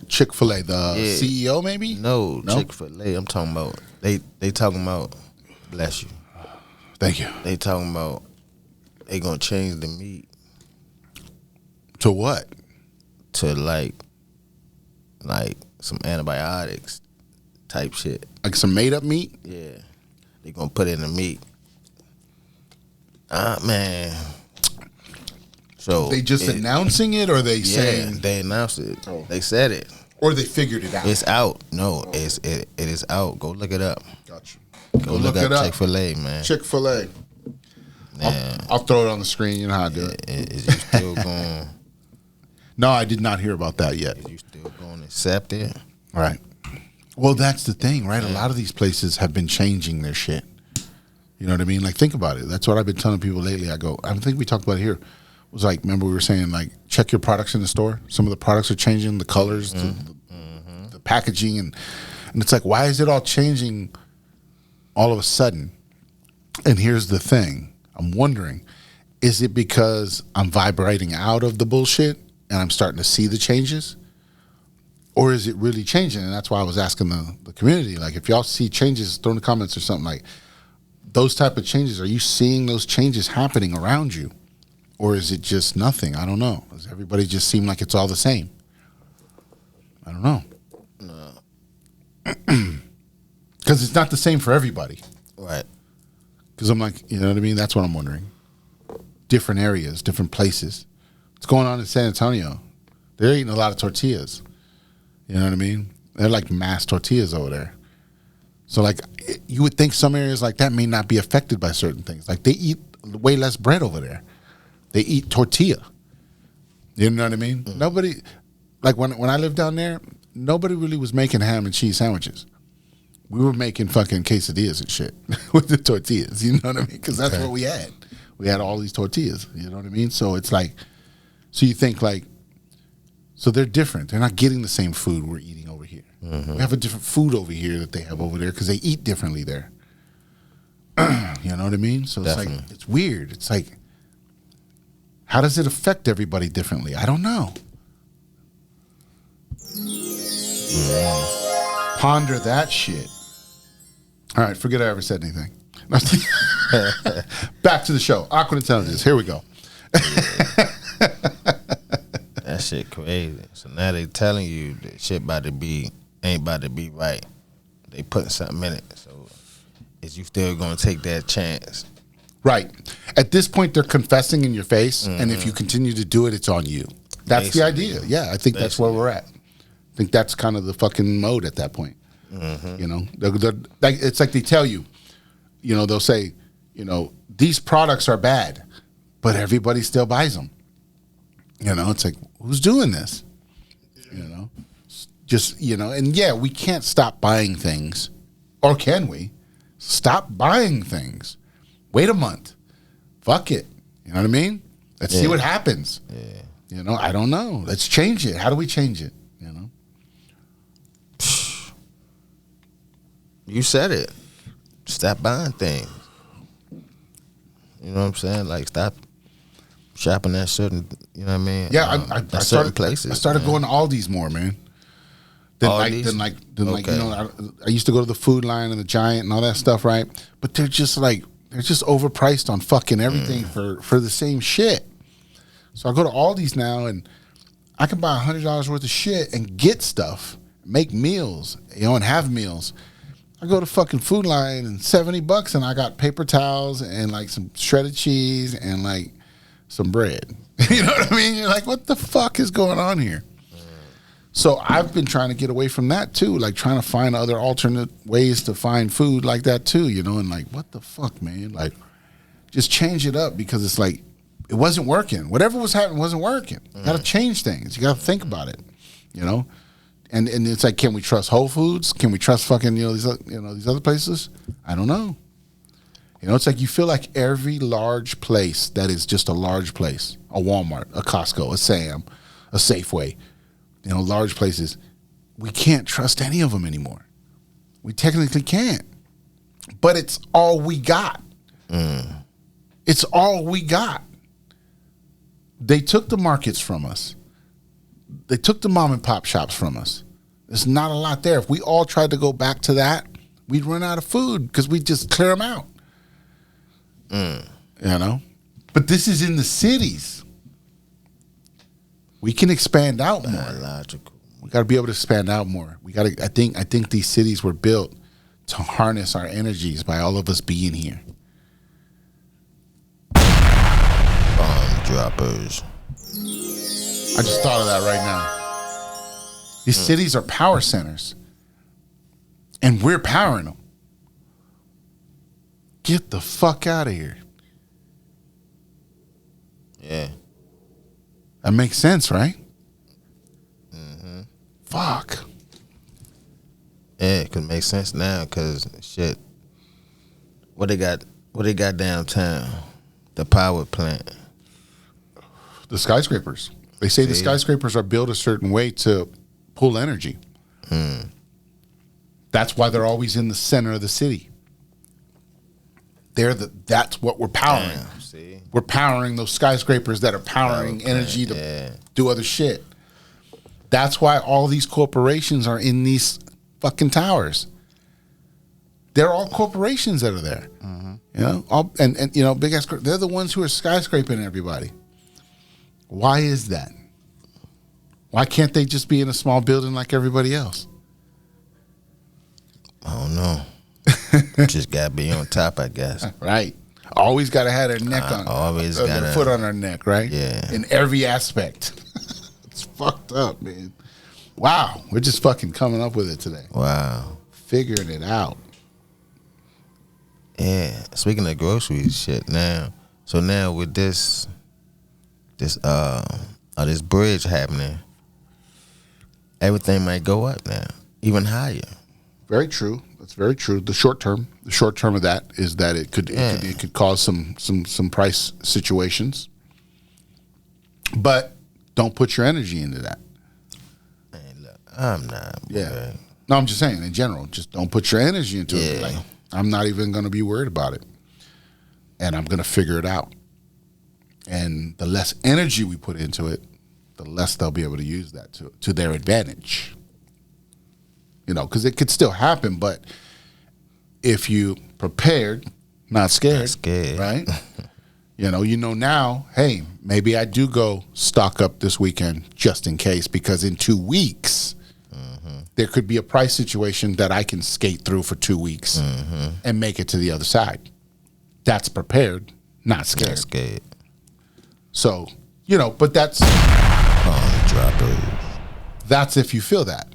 Chick-fil-A, the Yeah. CEO, maybe? No, No? Chick-fil-A. I'm talking about they talking about, bless you. Thank you. They talking about they gonna change the meat To what? to like some antibiotics type shit. Like some made-up meat? Yeah, they gonna put it in the meat. Man. So They just announcing it, or they saying, they announced it. They said it. or they figured it out? It's out. No, it is out. Go look it up. Gotcha. Go look it up up. Chick-fil-A, man. Chick-fil-A. Man, I'll throw it on the screen. You know how I do it. is you still going? No, I did not hear about that yet. Is you still going to accept it? Right. Well, that's the thing, right? A lot of these places have been changing their shit. You know what I mean? Like, think about it. That's what I've been telling people lately. I think we talked about it here. It was like, remember we were saying, like, check your products in the store. Some of the products are changing, the colors, the packaging, and it's like, why is it all changing all of a sudden? And here's the thing. I'm wondering, is it because I'm vibrating out of the bullshit and I'm starting to see the changes? or is it really changing? And that's why I was asking the community, like, if y'all see changes, throw in the comments or something, like those type of changes. Are you seeing those changes happening around you, or is it just nothing? I don't know. Does everybody just seem like it's all the same? I don't know. Because it's not the same for everybody. Right. Because I'm like, you know what I mean? That's what I'm wondering. Different areas, different places. What's going on in San Antonio? They're eating a lot of tortillas. You know what I mean? They're like mass tortillas over there. So like, you would think some areas like that may not be affected by certain things. Like they eat way less bread over there. They eat tortilla. You know what I mean? Mm-hmm. Nobody, like when I lived down there, nobody really was making ham and cheese sandwiches. We were making fucking quesadillas and shit with the tortillas. You know what I mean? Because that's what we had. We had all these tortillas. You know what I mean? So it's like, so you think like, so they're different. They're not getting the same food we're eating over here. Mm-hmm. We have a different food over here that they have over there because they eat differently there. You know what I mean? So it's like, it's weird. It's like, how does it affect everybody differently? I don't know. Ponder that shit. All right, forget I ever said anything. Back to the show. Awkward Intelligence. Here we go. That shit crazy. So now they telling you that shit ain't about to be right. They putting something in it. So is you still gonna take that chance? Right. At this point, they're confessing in your face, and if you continue to do it, it's on you. That's the idea. Yeah, I think that's where we're at. I think that's kind of the fucking mode at that point. You know, it's like they tell you, you know, they'll say, you know, these products are bad, but everybody still buys them. You know, it's like, who's doing this? You know, just, you know, and yeah, we can't stop buying things. Or can we? Stop buying things. Wait a month. Fuck it. You know what I mean? Let's see what happens. Yeah. You know, I don't know. Let's change it. How do we change it? You know? You said it. Stop buying things. You know what I'm saying? Like, stop shopping at certain, you know what I mean? Yeah, I started places. I started going to Aldi's more, man. Like, you know, I used to go to the Food Line and the Giant and all that stuff, right? But they're just overpriced on fucking everything for the same shit. So I go to Aldi's now and I can buy $100 worth of shit and get stuff, make meals, you know, and have meals. I go to fucking Food Line and $70 and I got paper towels and like some shredded cheese and like some bread. You know what I mean? You're like, what the fuck is going on here? So I've been trying to get away from that too, like trying to find other alternate ways to find food like that too, you know, and like, what the fuck, man? Like, just change it up because it's like, it wasn't working. Whatever was happening wasn't working. You got to change things. You got to think about it, you know? And it's like, can we trust Whole Foods? Can we trust fucking, these other places? I don't know. You know, it's like you feel like every large place that is just a large place, a Walmart, a Costco, a Sam, a Safeway, you know, large places, we can't trust any of them anymore. We technically can't. But it's all we got. It's all we got. They took the markets from us. They took the mom and pop shops from us. There's not a lot there. If we all tried to go back to that, we'd run out of food because we'd just clear them out. You know? But this is in the cities. We can expand out more. Logical. We got to be able to expand out more. We got to. I think these cities were built to harness our energies by all of us being here. Bomb droppers. I just thought of that right now. These cities are power centers, and we're powering them. Get the fuck out of here. Yeah. That makes sense, right? Fuck. Yeah, it could make sense now because shit. What they got downtown? The power plant. The skyscrapers. They say the skyscrapers are built a certain way to pull energy. That's why they're always in the center of the city. That's what we're powering. Damn, see? We're powering those skyscrapers that are powering energy to do other shit. That's why all these corporations are in these fucking towers. They're all corporations that are there. You know, and you know, big ass. They're the ones who are skyscraping everybody. Why is that? Why can't they just be in a small building like everybody else? I don't know. Just gotta be on top, I guess. Right. Always gotta have their neck on. Always their gotta foot on their neck, right? Yeah. In every aspect. It's fucked up, man. Wow. We're just fucking coming up with it today. Wow. Figuring it out. Yeah. Speaking of groceries, shit. Now, so now with this bridge happening, everything might go up now, even higher. Very true. That's very true. The short term of that is that it could cause some price situations. But don't put your energy into that. Man, look, I'm not. Yeah. Boy. No, I'm just saying in general, just don't put your energy into it. Yeah. Like, I'm not even going to be worried about it. And I'm going to figure it out. And the less energy we put into it, the less they'll be able to use that to their advantage. You know, because it could still happen, but if you prepared, not scared, right? You know now, hey, maybe I do go stock up this weekend just in case, because in 2 weeks, there could be a price situation that I can skate through for 2 weeks and make it to the other side. That's prepared, not scared. Not scared. So, you know, but that's if you feel that.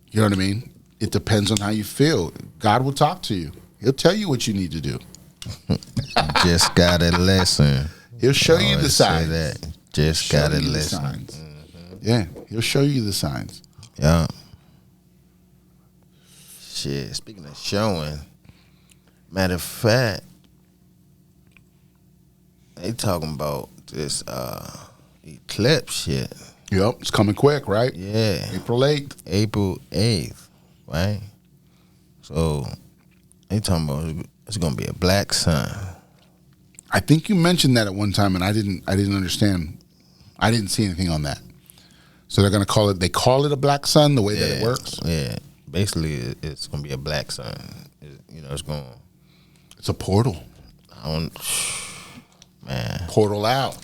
You know what I mean? It depends on how you feel. God will talk to you. He'll tell you what you need to do. Just gotta listen. He'll show you the signs. That. Just gotta listen. Yeah, he'll show you the signs. Yeah. Shit. Speaking of showing, matter of fact, they talking about this eclipse shit. Yep, it's coming quick, right? Yeah. April 8th. April 8th, right? So they talking about it's gonna be a black sun. I think you mentioned that at one time, and I didn't understand. I didn't see anything on that. So they're gonna call it. They call it a black sun the way that it works. Yeah. Basically, it's gonna be a black sun. It's going. It's a portal. Man. Portal out.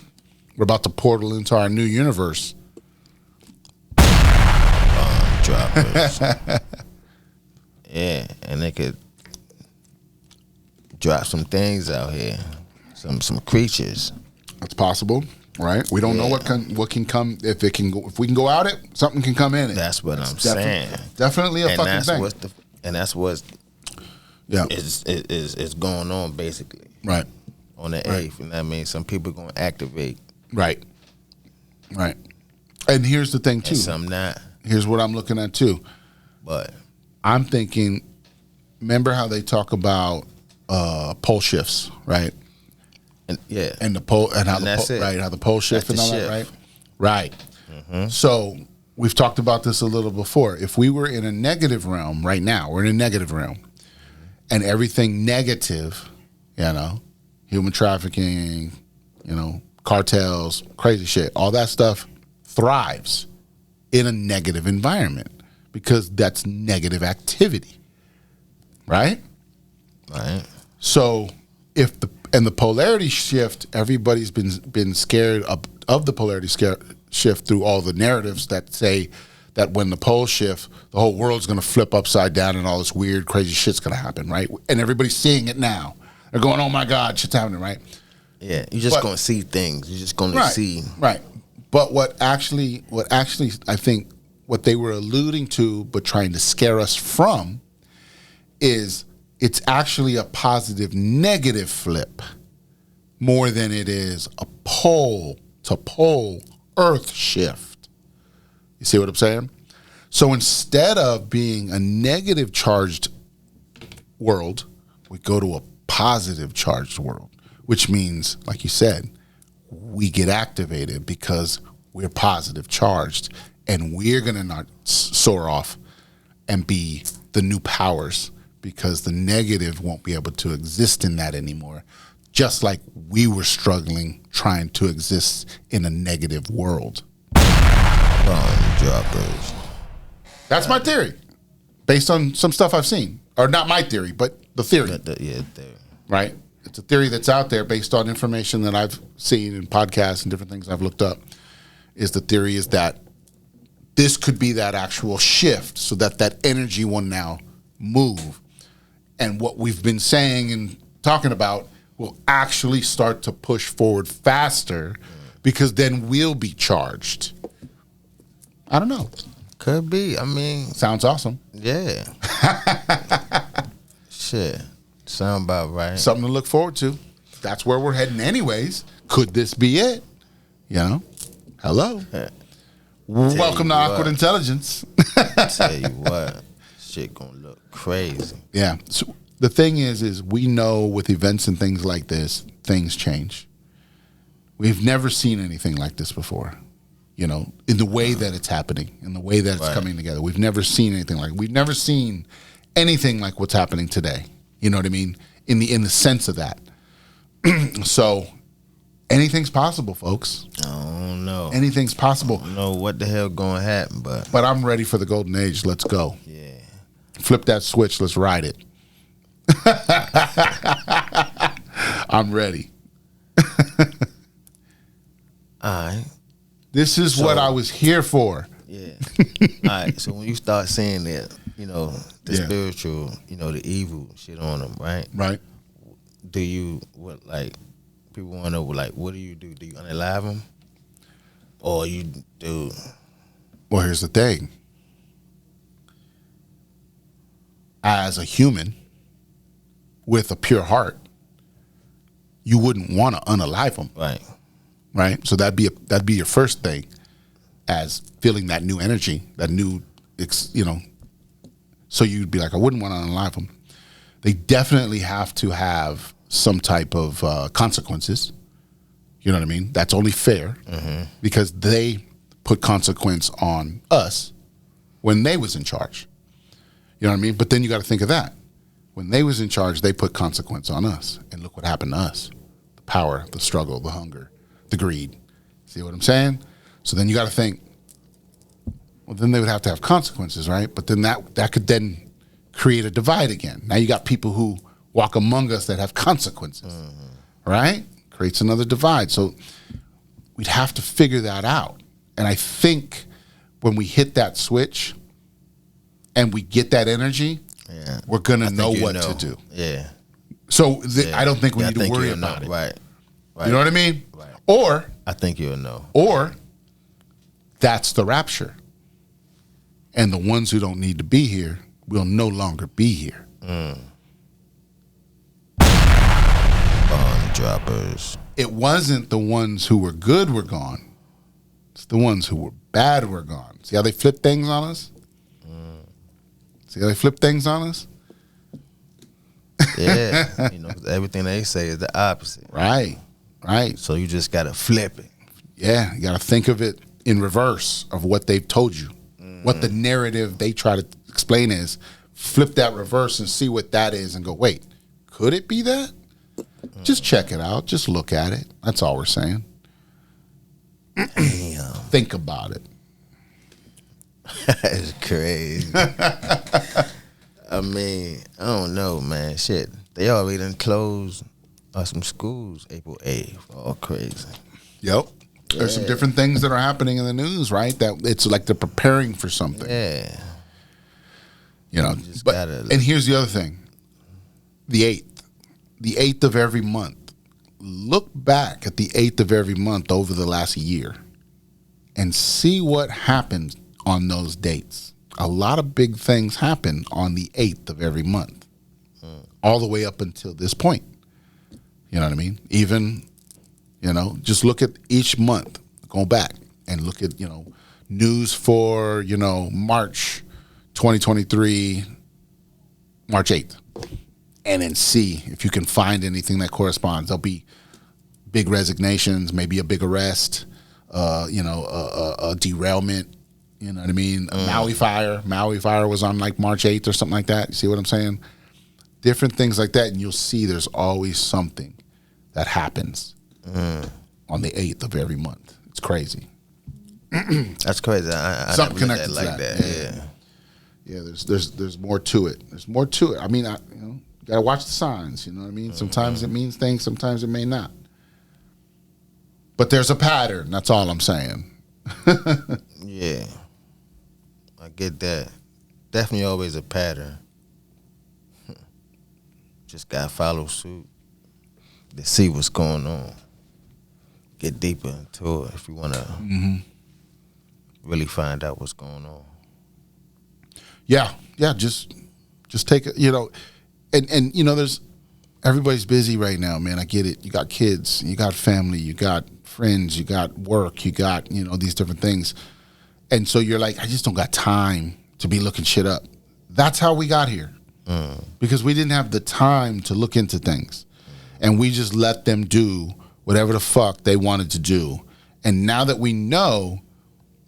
We're about to portal into our new universe. Droppers. Yeah, and they could drop some things out here, some creatures. That's possible, right? We don't know what can come if it can go. If we can go out it, something can come in it. That's what I'm saying. Definitely a fucking thing. That's what's is going on basically. Right. On the 8th, you know what I mean? Some people gonna activate. Right. And here's the thing too. And some not. Here's what I'm looking at too. But I'm thinking, remember how they talk about pole shifts, right? And and the pole and how that's it. Right, how the pole shift and all shift. that, right? So we've talked about this a little before. If we were in a negative realm right now, we're in a negative realm, and everything negative, you know, human trafficking, you know, cartels, crazy shit, all that stuff thrives in a negative environment because that's negative activity, right? Right. So if the polarity shift, everybody's been scared of the polarity shift through all the narratives that say that when the poles shift, the whole world's going to flip upside down and all this weird, crazy shit's going to happen, right? And everybody's seeing it now. They're going, "Oh my God, shit's happening," right? Yeah, you're just going to see things. You're just going to see. Right. But what actually, I think what they were alluding to, but trying to scare us from, is it's actually a positive negative flip more than it is a pole to pole earth shift. You see what I'm saying? So instead of being a negative charged world, we go to a positive charged world, which means, like you said, we get activated because we're positive charged, and we're going to not soar off and be the new powers because the negative won't be able to exist in that anymore, just like we were struggling trying to exist in a negative world. Bomb droppers. That's my theory, based on some stuff I've seen, or not my theory, but the theory. Theory. Right? It's a theory that's out there based on information that I've seen in podcasts and different things I've looked up. Is the theory is that this could be that actual shift, so that that energy will now move, and what we've been saying and talking about will actually start to push forward faster, because then we'll be charged. I don't know. Could be. I mean, Sounds awesome. yeah. Shit. Sound about right. Something to look forward to. That's where we're heading anyways. Could this be it? You know? Hello. Welcome to Awkward Intelligence. Tell you what, shit gonna look crazy. Yeah. So the thing is we know with events and things like this, things change. We've never seen anything like this before. You know, in the way that it's happening, in the way that it's coming together. We've never seen anything like it. We've never seen anything like what's happening today. You know what I mean? In the sense of that. So anything's possible, folks. I don't know. Anything's possible. I don't know what the hell gonna happen, but I'm ready for the golden age. Let's go. yeah. Flip that switch. Let's ride it. I'm ready. All right. This is what I was here for. Yeah. All right. So when you start seeing that, you know, the spiritual, you know, the evil shit on them, right? Right. Do you people want to know what do you do? Do you unalive them, or you do? Well, here's the thing. As a human with a pure heart, you wouldn't want to unalive them. Right. Right? So that'd be your first thing, as feeling that new energy, that new, you know. So you'd be like, I wouldn't want to unalive them. They definitely have to have some type of consequences. You know what I mean? That's only fair, because they put consequence on us when they was in charge. You know what I mean? But then you got to think of that. When they was in charge, they put consequence on us, and look what happened to us: the power, the struggle, the hunger, the greed. See what I'm saying? So then you got to think, well, then they would have to have consequences, right? But then that could then create a divide again. Now you got people who walk among us that have consequences, right? Creates another divide. So we'd have to figure that out. And I think when we hit that switch and we get that energy, we're going to know what to do. Yeah. So I don't think we need to worry about it. Right. You know what I mean? Right. Or I think you'll know. Or that's the rapture. And the ones who don't need to be here will no longer be here. Bomb droppers. It wasn't the ones who were good were gone. It's the ones who were bad were gone. See how they flip things on us? See how they flip things on us? Yeah. You know, everything they say is the opposite. Right. So you just got to flip it. Yeah, you got to think of it in reverse of what they've told you. What the narrative they try to explain is. Flip that reverse and see what that is and go, wait, could it be that? Just check it out. Just look at it. That's all we're saying. Damn. Think about it. That's crazy. I mean, I don't know, man. Shit. They already done closed some schools April 8th. All crazy. Yep. There's some different things that are happening in the news, right? That it's like they're preparing for something. Yeah. You know, and here's the other thing. The 8th of every month. Look back at the 8th of every month over the last year and see what happened on those dates. A lot of big things happen on the 8th of every month, all the way up until this point. You know what I mean? Even, you know, just look at each month, go back and look at, you know, news for, you know, March 2023, March 8th, and then see if you can find anything that corresponds. There'll be big resignations, maybe a big arrest, you know, a derailment. You know what I mean? Maui fire. Maui fire was on like March 8th or something like that. You see what I'm saying? Different things like that, and you'll see there's always something that happens on the 8th of every month. It's crazy. That's crazy. I Something never looked at connected it to like that. that. Yeah. There's more to it. There's more to it. I mean, you gotta watch the signs. You know what I mean? Sometimes it means things. Sometimes it may not. But there's a pattern. That's all I'm saying. Yeah. I get that. Definitely always a pattern. Just gotta follow suit to see what's going on. Get deeper into it if you wanna really find out what's going on. Yeah. Just take it. And there's everybody's busy right now, man. I get it. You got kids, you got family, you got friends, you got work, you got these different things, and so you're like, I just don't got time to be looking shit up. That's how we got here, because we didn't have the time to look into things, and we just let them do whatever the fuck they wanted to do. And now that we know,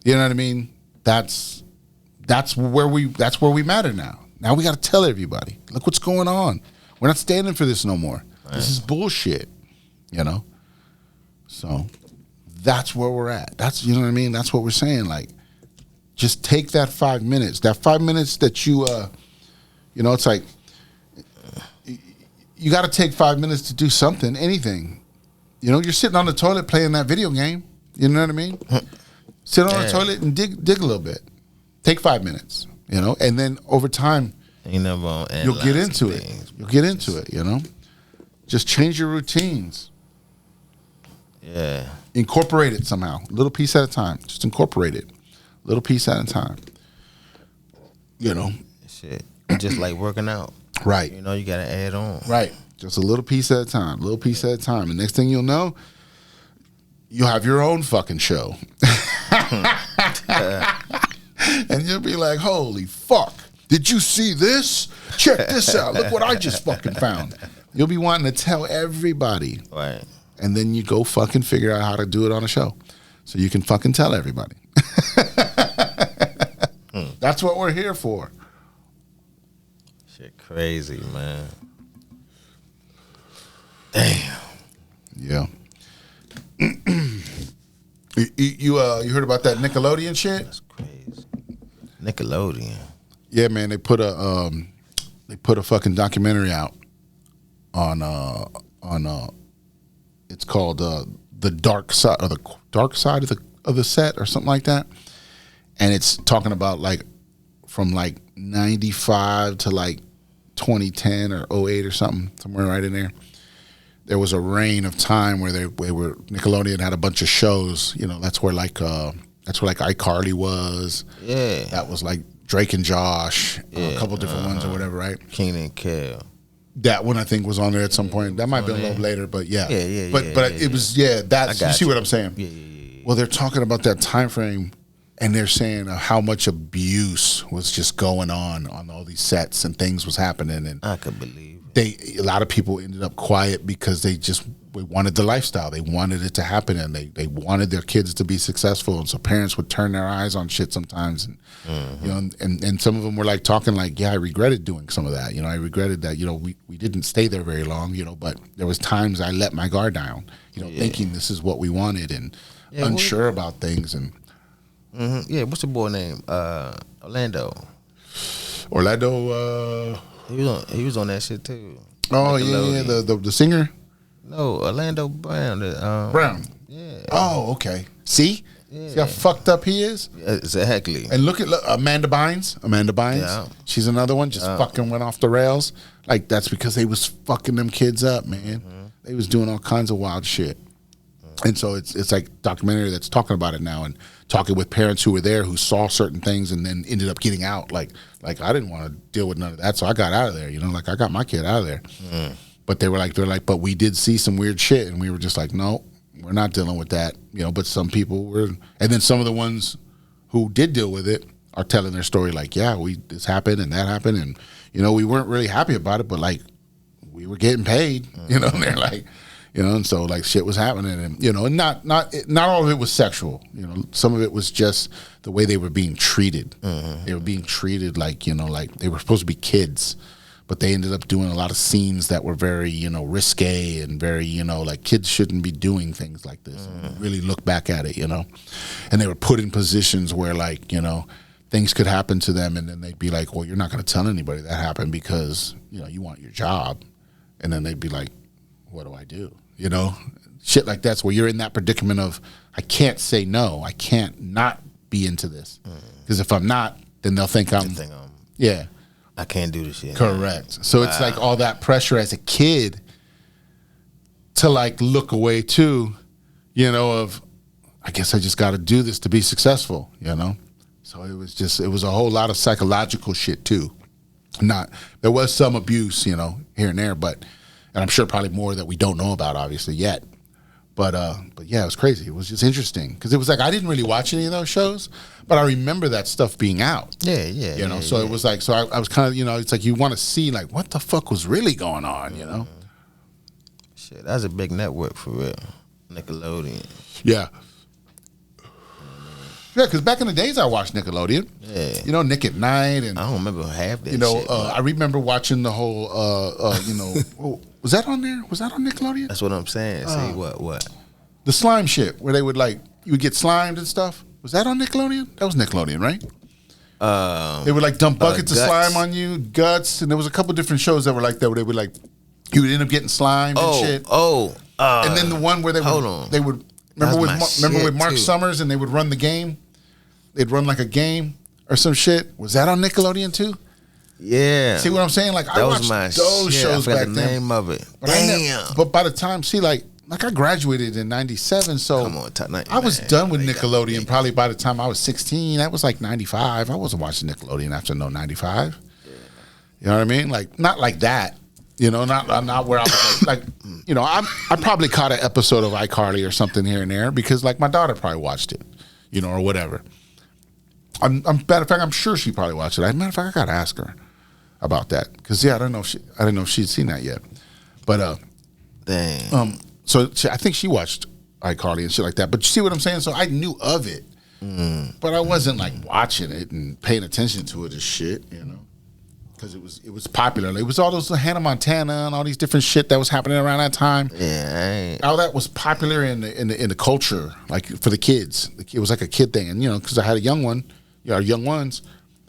you know what I mean, that's where we matter now. Now we got to tell everybody, look what's going on. We're not standing for this no more. Right. This is bullshit, So that's where we're at. That's, you know what I mean? That's what we're saying. Like, just take that 5 minutes. That 5 minutes that you, it's like, you got to take 5 minutes to do something, anything. You're sitting on the toilet playing that video game. You know what I mean? Sit on the toilet and dig a little bit. Take 5 minutes, and then over time, you'll get into it. You'll get into it, Just change your routines. Yeah. Incorporate it somehow. A little piece at a time. Just incorporate it. A little piece at a time. Shit. Just like working out. Right. You got to add on. Right. Just a little piece at a time. A little piece at a time. And next thing you'll know, you'll have your own fucking show. And you'll be like, holy fuck. Did you see this? Check this out. Look what I just fucking found. You'll be wanting to tell everybody. Right. And then you go fucking figure out how to do it on a show. So you can fucking tell everybody. That's what we're here for. Shit crazy, man. Damn. Yeah. You heard about that Nickelodeon shit? That's crazy. Nickelodeon. Yeah, man. They put a fucking documentary out on it's called the dark side, or the dark side of the set, or something like that. And it's talking about like from like 95 to like 2010 or 08 or something, somewhere right in there. There was a reign of time where Nickelodeon had a bunch of shows. That's where like iCarly was. Yeah. That was like Drake and Josh, a couple different ones or whatever, right? Kenan and Kel. That one I think was on there at some point. That might have been a little later, but yeah. But it was, that's, you see what I'm saying? Yeah. Well, they're talking about that time frame, and they're saying how much abuse was just going on all these sets, and things was happening. And I could believe it. A lot of people ended up quiet because they wanted the lifestyle. They wanted it to happen, and they wanted their kids to be successful. And so parents would turn their eyes on shit sometimes. And, and some of them were like talking like, yeah, I regretted doing some of that. I regretted that, we didn't stay there very long, but there was times I let my guard down, thinking this is what we wanted, and unsure about things. And yeah, what's the boy name? Orlando. He was on that shit too. Oh yeah, the singer. No, Orlando Brown. Brown. Yeah. Oh, okay. See how fucked up he is. Exactly. And look Amanda Bynes. Yeah. She's another one. Just fucking went off the rails. Like that's because they was fucking them kids up, man. They was doing all kinds of wild shit. And so it's like a documentary that's talking about it now, and talking with parents who were there, who saw certain things and then ended up getting out. Like I didn't want to deal with none of that, so I got out of there. Like I got my kid out of there. But they're like, but we did see some weird shit, and we were just like, no, we're not dealing with that. But some people were, and then some of the ones who did deal with it are telling their story like, yeah, this happened and that happened, and we weren't really happy about it, but like we were getting paid, and they're like. And so like shit was happening, and and not all of it was sexual. Some of it was just the way they were being treated. They were being treated like like they were supposed to be kids, but they ended up doing a lot of scenes that were very, risque and very, like kids shouldn't be doing things like this. And really look back at it, and they were put in positions where, like, things could happen to them, and then they'd be like, well, you're not going to tell anybody that happened because, you want your job. And then they'd be like, what do I do? Shit like that's where you're in that predicament of, I can't say no. I can't not be into this. Because if I'm not, then they'll think I'm, yeah. I can't do this shit. Correct. So it's like all that pressure as a kid to like look away too, of, I guess I just got to do this to be successful, So it was a whole lot of psychological shit too. There was some abuse, here and there, and I'm sure probably more that we don't know about obviously yet. But yeah, it was crazy. It was just interesting because it was like I didn't really watch any of those shows, but I remember that stuff being out. Yeah. So it was like, so I was kind of, it's like you want to see like what the fuck was really going on, Shit, that's a big network for real. Nickelodeon. Yeah. Yeah, because back in the days I watched Nickelodeon. Yeah. Nick at Night, and I don't remember half that shit. I remember watching the whole, was that on there? Was that on Nickelodeon? That's what I'm saying. See what? The slime shit, where they would you would get slimed and stuff. Was that on Nickelodeon? That was Nickelodeon, right? They would like dump buckets of slime on you, guts, and there was a couple different shows that were like that, where they would you would end up getting slimed and shit. And then the one where they would remember with Mark Summers, and they would run the game. They'd run like a game or some shit. Was that on Nickelodeon too? Yeah. See what I'm saying? Like I watched those shows back then. The name of it. But Damn. But by the time, like I graduated in '97, so I was done with Nickelodeon probably by the time I was 16. That was like '95. I wasn't watching Nickelodeon after '95. You know what I mean? Like not like that. Not where I was like I probably caught an episode of iCarly or something here and there because like my daughter probably watched it, or whatever. Matter of fact, I'm sure she probably watched it. Matter of fact, I gotta ask her about that because I didn't know if she'd seen that yet. But dang. So I think she watched iCarly and shit like that. But you see what I'm saying? So I knew of it, but I wasn't like watching it and paying attention to it as shit, because it was popular. It was all those Hannah Montana and all these different shit that was happening around that time. Yeah, all that was popular in the culture, like for the kids. It was like a kid thing, and because I had a young one, our young ones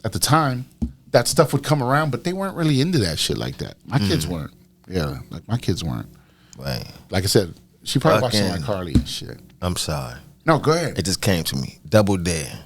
at the time, that stuff would come around, but they weren't really into that shit like that. My kids weren't. Yeah, like my kids weren't. Right. Like I said, she probably watched some iCarly and shit. I'm sorry. No, go ahead. It just came to me. Double Dare.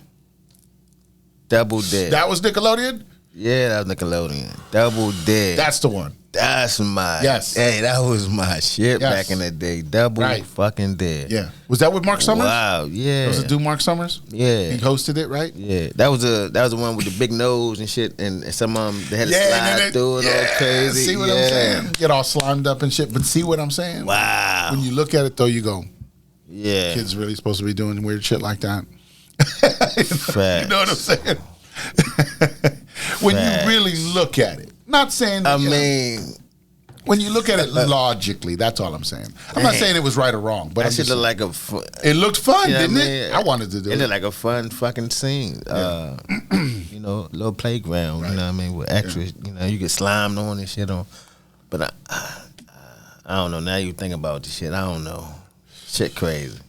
That was Nickelodeon? Yeah, that was Nickelodeon. Double Dare. That's the one. That's my. Yes. Hey, that was my shit back in the day. Double fucking Dare. Yeah. Was that with Mark Summers? Wow. Yeah. Was it dude Mark Summers? Yeah. He hosted it, right? Yeah. That was the one with the big nose and shit, and some of them they had to slide through it all crazy. See what I'm saying? Get all slimed up and shit. But see what I'm saying? Wow. When you look at it though, you go, yeah, kids really supposed to be doing weird shit like that. You know what I'm saying? When you really look at it. Not saying that, when you look at it logically, that's all I'm saying. I'm not saying it was right or wrong, but that shit looked like it looked fun, didn't it? I wanted to do it. It looked like a fun fucking scene. Little playground, you know what I mean, with extras, you get slimed on and shit on. But I don't know, now you think about the shit, I don't know. Shit crazy.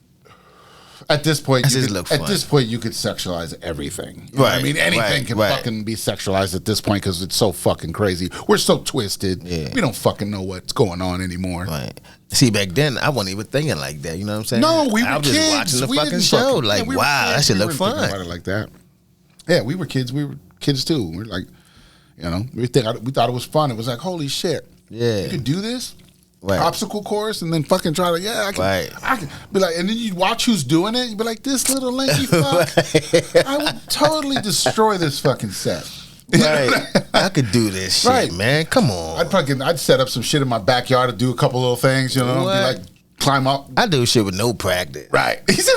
At this point, you could sexualize everything. You know what I mean, anything can fucking be sexualized at this point because it's so fucking crazy. We're so twisted. Yeah. We don't fucking know what's going on anymore. Right. See, back then, I wasn't even thinking like that. You know what I'm saying? No, we were I was kids. just watching the fucking show. Like, wow, that shit look fun. About it like that. Yeah, we were kids. We were kids too. We were like, we thought it was fun. It was like, holy shit. Yeah. You could do this? Right. Obstacle course, and then fucking try to, I can be like, and then you watch who's doing it, you'd be like, this little lanky fuck, I would totally destroy this fucking set. Right. I could do this shit, man. Come on. I'd set up some shit in my backyard to do a couple little things, be like, climb up. I do shit with no practice. Right. He said,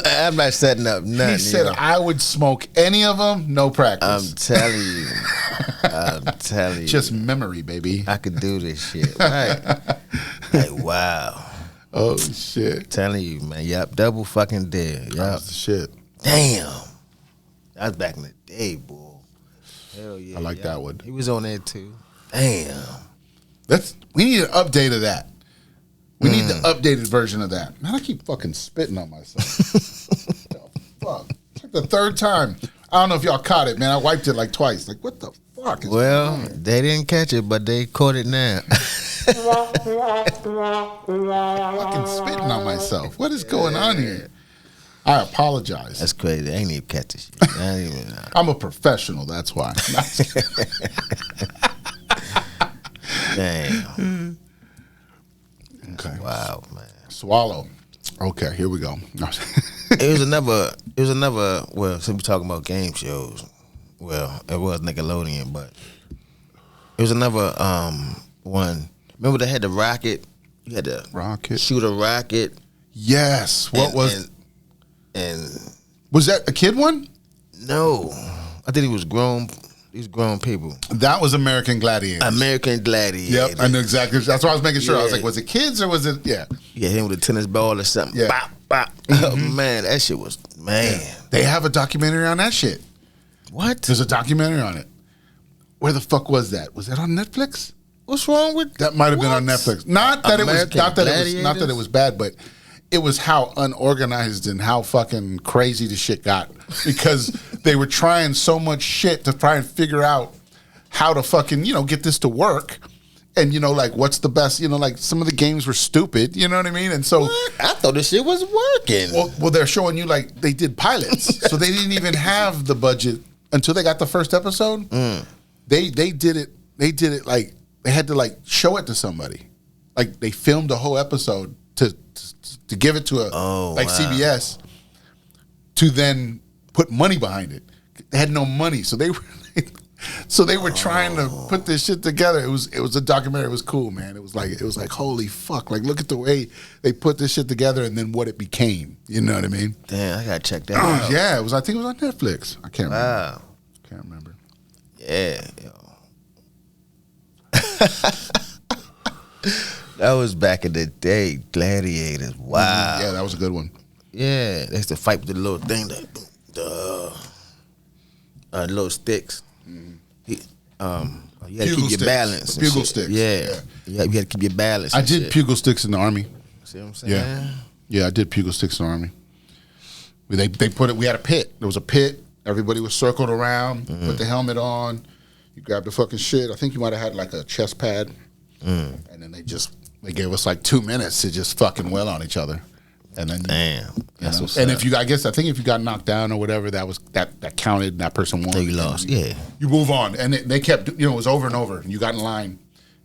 I'm not setting up nothing. He said, I would smoke any of them, no practice. I'm telling you. Just memory, baby. I could do this shit. Right. Like, wow. Oh, shit. I'm telling you, man. Yep. Double fucking Dare. Yep. That's the shit. Damn. That was back in the day, boy. Hell yeah. I like that one. He was on there too. Damn. We need an update of that. We need the updated version of that. Man, I keep fucking spitting on myself. The fuck? It's like the third time. I don't know if y'all caught it, man. I wiped it like twice. Like, what the fuck is going on? They didn't catch it, but they caught it now. Fucking spitting on myself. What is going on here? I apologize. That's crazy. I ain't even catch this shit. I'm a professional, that's why. Damn. Okay. Wow, man. Swallow. Okay, here we go. It was another, well, since we're talking about game shows, well, it was Nickelodeon, but it was another one. Remember they had the rocket? You had to shoot a rocket. Yes. What was that a kid one? No. I think it was grown. These grown people. That was American Gladiators. American Gladiators. Yep, I knew exactly. That's why I was making sure. I was like, was it kids or was it? Yeah. Yeah, him with a tennis ball or something. Yeah. Bop, bop. Oh, man, that shit was, man. Yeah. They have a documentary on that shit. What? There's a documentary on it. Where the fuck was that? Was that on Netflix? What's wrong with that? Might have been on Netflix. Not that American not that it was bad, but it was how unorganized and how fucking crazy the shit got because they were trying so much shit to try and figure out how to fucking, get this to work. And, like, what's the best, like, some of the games were stupid, you know what I mean? And so... What? I thought this shit was working. Well, they're showing you, like, they did pilots. So they didn't even have the budget until they got the first episode. They did it, like, they had to, like, show it to somebody. Like, they filmed a whole episode to give it to CBS to then put money behind it. They had no money, so they were trying to put this shit together. It was a documentary. It was cool, man. It was like holy fuck. Like, look at the way they put this shit together and then what it became. You know what I mean? Damn, I gotta check that out. Yeah, I think it was on Netflix. I can't remember. Wow. Can't remember. Yeah, yo. That was back in the day. Gladiators. Wow. Yeah, that was a good one. Yeah, they used to fight with the little thing, the little sticks. You had to keep your balance. Pugil sticks. Yeah. You had to keep your balance. I did pugil sticks in the Army. See what I'm saying? Yeah, I did pugil sticks in the Army. They put it. We had a pit. There was a pit. Everybody was circled around. Put the helmet on. You grabbed the fucking shit. I think you might have had like a chest pad. And then they gave us like 2 minutes to just fucking wail on each other. And then damn. That's what's and up. if you, I think if you got knocked down or whatever, that counted. And that person won. So you lost. Yeah. You move on, and they kept. It was over and over. And you got in line,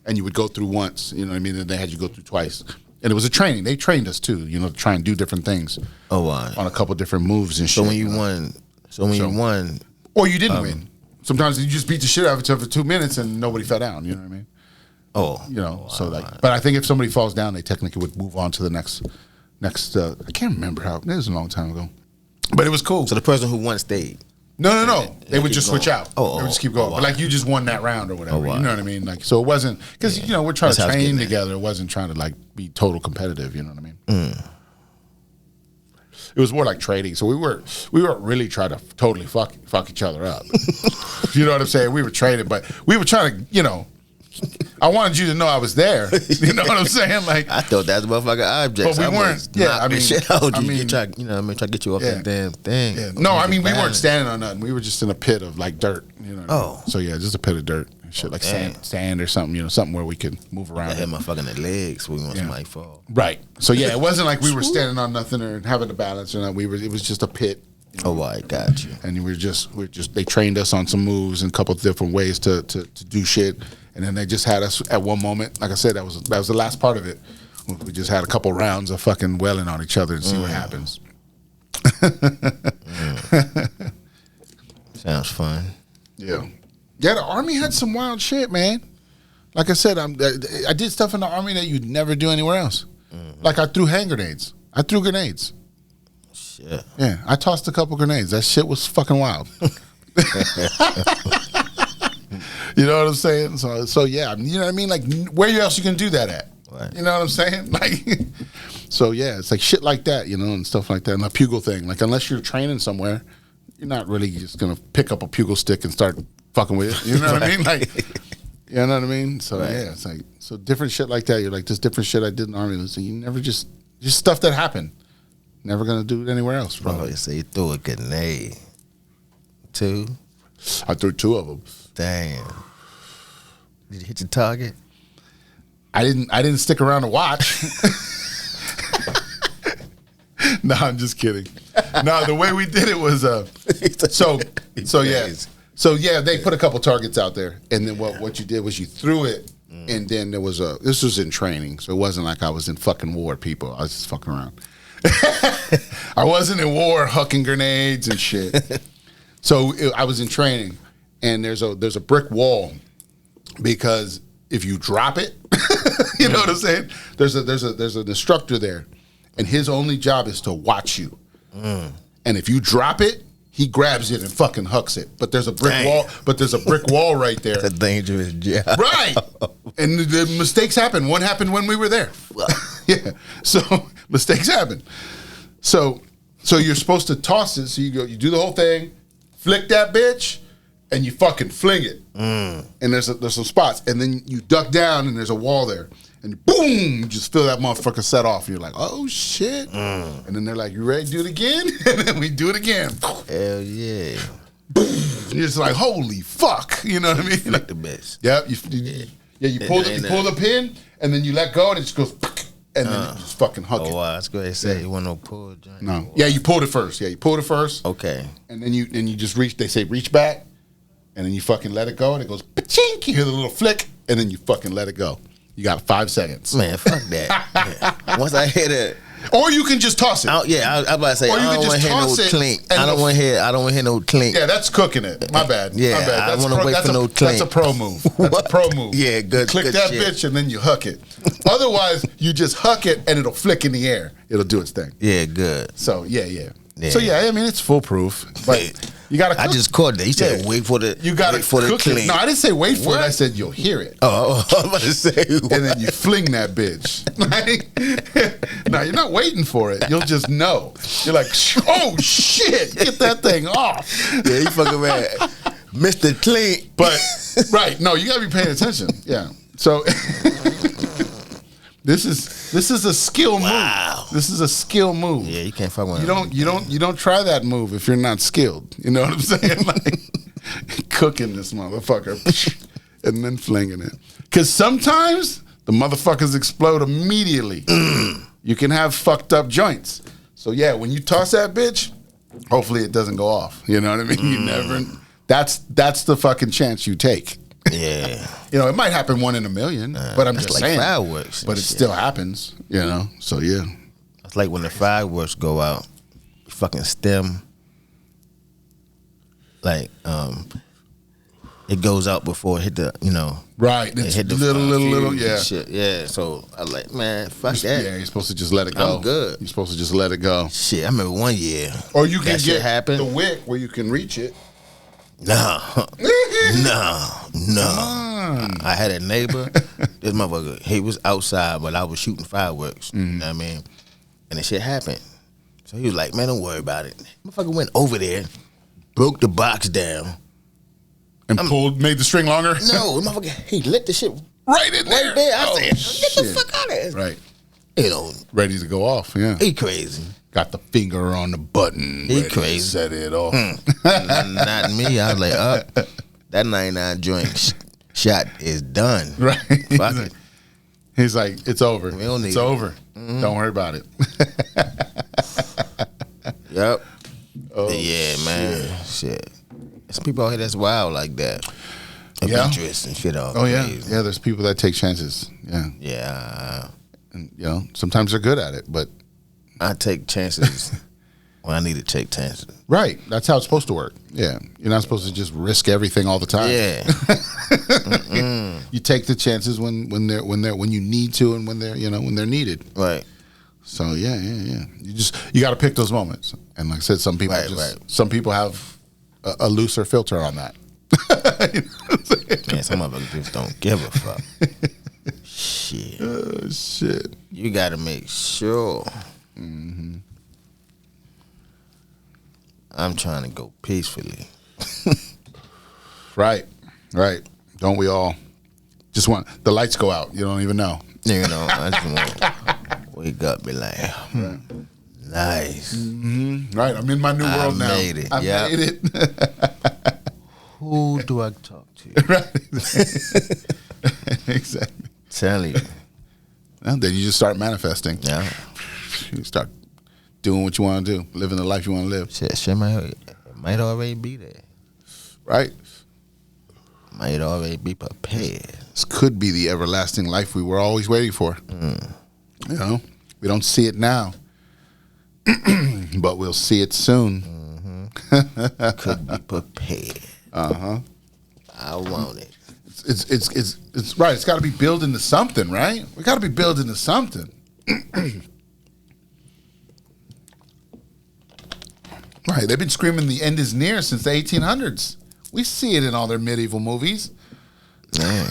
and you would go through once. You know what I mean? And they had you go through twice. And it was a training. They trained us too. To try and do different things. Oh, wow. On a couple different moves and shit. So when you won, you won, or you didn't win. Sometimes you just beat the shit out of each other for 2 minutes and nobody fell down. You know what I mean? But I think if somebody falls down, they technically would move on to the next. I can't remember how. It was a long time ago, but it was cool. So the person who won stayed. No. They would just switch out. They would just keep going. Wow. But like you just won that round or whatever. Wow. You know what I mean? Like, so it wasn't because we're trying to train together. It wasn't trying to like be total competitive. You know what I mean? It was more like trading. So we weren't really trying to totally fuck each other up. You know what I'm saying? We were trading, but we were trying to I wanted you to know I was there. You know what I'm saying? Like, I thought that's motherfucking objects. But we weren't. Yeah, I mean, shit out try to get you off that damn thing. Yeah. No, I mean, we weren't standing on nothing. We were just in a pit of like dirt. You know. What I mean? So yeah, just a pit of dirt and shit, like sand or something. Something where we could move around. I had my fucking legs. We want somebody fall. Right. So yeah, it wasn't like we were standing on nothing or having a balance or nothing. It was just a pit. Oh, I got you. And they trained us on some moves and a couple of different ways to do shit. And then they just had us at one moment. Like I said, that was the last part of it. We just had a couple rounds of fucking wailing on each other and see what happens. Sounds fun. Yeah. Yeah, the Army had some wild shit, man. Like I said, I did stuff in the Army that you'd never do anywhere else. Like I threw hand grenades. I threw grenades. Shit. Yeah, I tossed a couple grenades. That shit was fucking wild. You know what I'm saying? So yeah, you know what I mean? Like, where else you can do that at? Right. You know what I'm saying? Like, so yeah, it's like shit like that, and stuff like that. And the pugil thing, like, unless you're training somewhere, you're not really just gonna pick up a pugil stick and start fucking with it. You know what I mean? Like, You know what I mean? So Right. yeah, it's like so different shit like that. You're like, this different shit I did in the Army. So you never just stuff that happened. Never gonna do it anywhere else, bro. Bro, you say you threw a grenade. 2. I threw 2 of them. Damn. Did you hit your target? I didn't stick around to watch. No, I'm just kidding. No, the way we did it was so yeah, they put a couple targets out there, and then what you did was you threw it, and then there was this was in training, so it wasn't like I was in fucking war, people. I was just fucking around. I wasn't in war hucking grenades and shit. So I was in training, and there's a brick wall, because if you drop it, you know what I'm saying? There's an instructor there, and his only job is to watch you. And if you drop it, he grabs it and fucking hucks it. But there's a brick wall. But there's a brick wall right there. It's a dangerous job. Right. And the mistakes happen. One happened when we were there. Yeah. So mistakes happen. So you're supposed to toss it. So you do the whole thing, flick that bitch, and you fucking fling it. And there's some spots, and then you duck down, and there's a wall there, and boom, you just feel that motherfucker set off. You're like, oh shit. And then they're like, you ready to do it again? And then we do it again. Hell yeah. And you're just like, holy fuck. You know what I mean? Like the best. Yep. You pull the pin, and then you let go, and it just goes, and then you just fucking hug it. Oh, wow. That's good. They say you want no pull joint. No. Yeah, you pulled it first. Yeah, you pulled it first. Okay. And then you just reach, they say reach back, and then you fucking let it go, and it goes, pa-chink, you hear the little flick, and then you fucking let it go. You got 5 seconds. Man, fuck that. Yeah. Once I hit it. Or you can just toss it. I was about to say, Or you I can don't want just to hear no toss it clink. and I don't want to hear no clink. Yeah, that's cooking it. My bad. Yeah, My bad. I don't wanna wait for no clink. That's a pro move. That's a pro move. Yeah, good. Click good that shit. bitch and then you huck it. Otherwise, you just huck it and it'll flick in the air. It'll do its thing. Yeah, good. So yeah. So yeah, I mean it's foolproof, but you gotta. I just caught that. You said wait for the. You gotta wait for the cook clink. it. No, I didn't say wait for What? it. I said you'll hear it. Oh, I was about to say. And then you fling that bitch. No, you're not waiting for it. You'll just know. You're like, oh shit, get that thing off. Yeah, you fucking mad. Mr. Clink. But right, no, you gotta be paying attention. Yeah. So this is a skill move. This is a skill move. Yeah, you can't fuck with You don't try that move if you're not skilled. You know what I'm saying? Like cooking this motherfucker and then flinging it. Because sometimes the motherfuckers explode immediately. You can have fucked up joints. So yeah, when you toss that bitch, hopefully it doesn't go off. You know what I mean? You never. That's the fucking chance you take. Yeah. You know, it might happen 1 in a million, but I'm That's just like saying. fireworks. But it still happens, you know? So, yeah. It's like when the fireworks go out, you fucking stem. Like, it goes out before it hit the, Right. it It's hit the little, fuse yeah. and shit. Yeah. So I like, man, fuck that. Yeah, you're supposed to just let it go. I'm good. You're supposed to just let it go. Shit, I remember one year. Or you can that shit get happened. the wick where you can reach it. No. I had a neighbor. This motherfucker, he was outside, but I was shooting fireworks. You know what I mean? And the shit happened. So he was like, man, don't worry about it. Motherfucker went over there, broke the box down. And made the string longer? No, the motherfucker, he lit the shit Right in there. right there. I Oh, said, get the shit. fuck out of here. Right. Ready Ready to go off, yeah. he crazy. Got the finger on the button. He ready to crazy. set it off. Not me. I was like, that 99 joint shot is done. Right. Fuck it. He's like, it's over. We don't need it's it. over. Don't worry about it. Yep. Oh, Yeah, man. Shit. There's people out here that's wild like that. Yeah. Adventurous and shit all Oh, yeah. crazy. Yeah, there's people that take chances. Yeah. Yeah. And, you know, sometimes they're good at it, but I take chances when I need to take chances. right. That's how it's supposed to work. Yeah. You're not supposed to just risk everything all the time. Yeah. You take the chances when you need to and when they're needed. Right. So yeah. You got to pick those moments. And like I said, some people some people have a looser filter on that. You know what I'm saying? Man, some of us just don't give a fuck. Shit. Oh, shit. You gotta make sure. I'm trying to go peacefully. Right. Don't we all? Just want the lights go out. You don't even know. You know, I just want to wake up, be like, nice. Mm-hmm. Right. I'm in my new world now. Made it. I made it. Who do I talk to? Right. Exactly. Tell you. And then you just start manifesting. Yeah. You start doing what you want to do, living the life you want to live. Shit might already be there. Right. Might already be prepared. This could be the everlasting life we were always waiting for. You know, we don't see it now, but we'll see it soon. Could be prepared. I want it. It's right. It's got to be built into something, right? We got to be built into something. Right. They've been screaming the end is near since the 1800s. We see it in all their medieval movies. Man.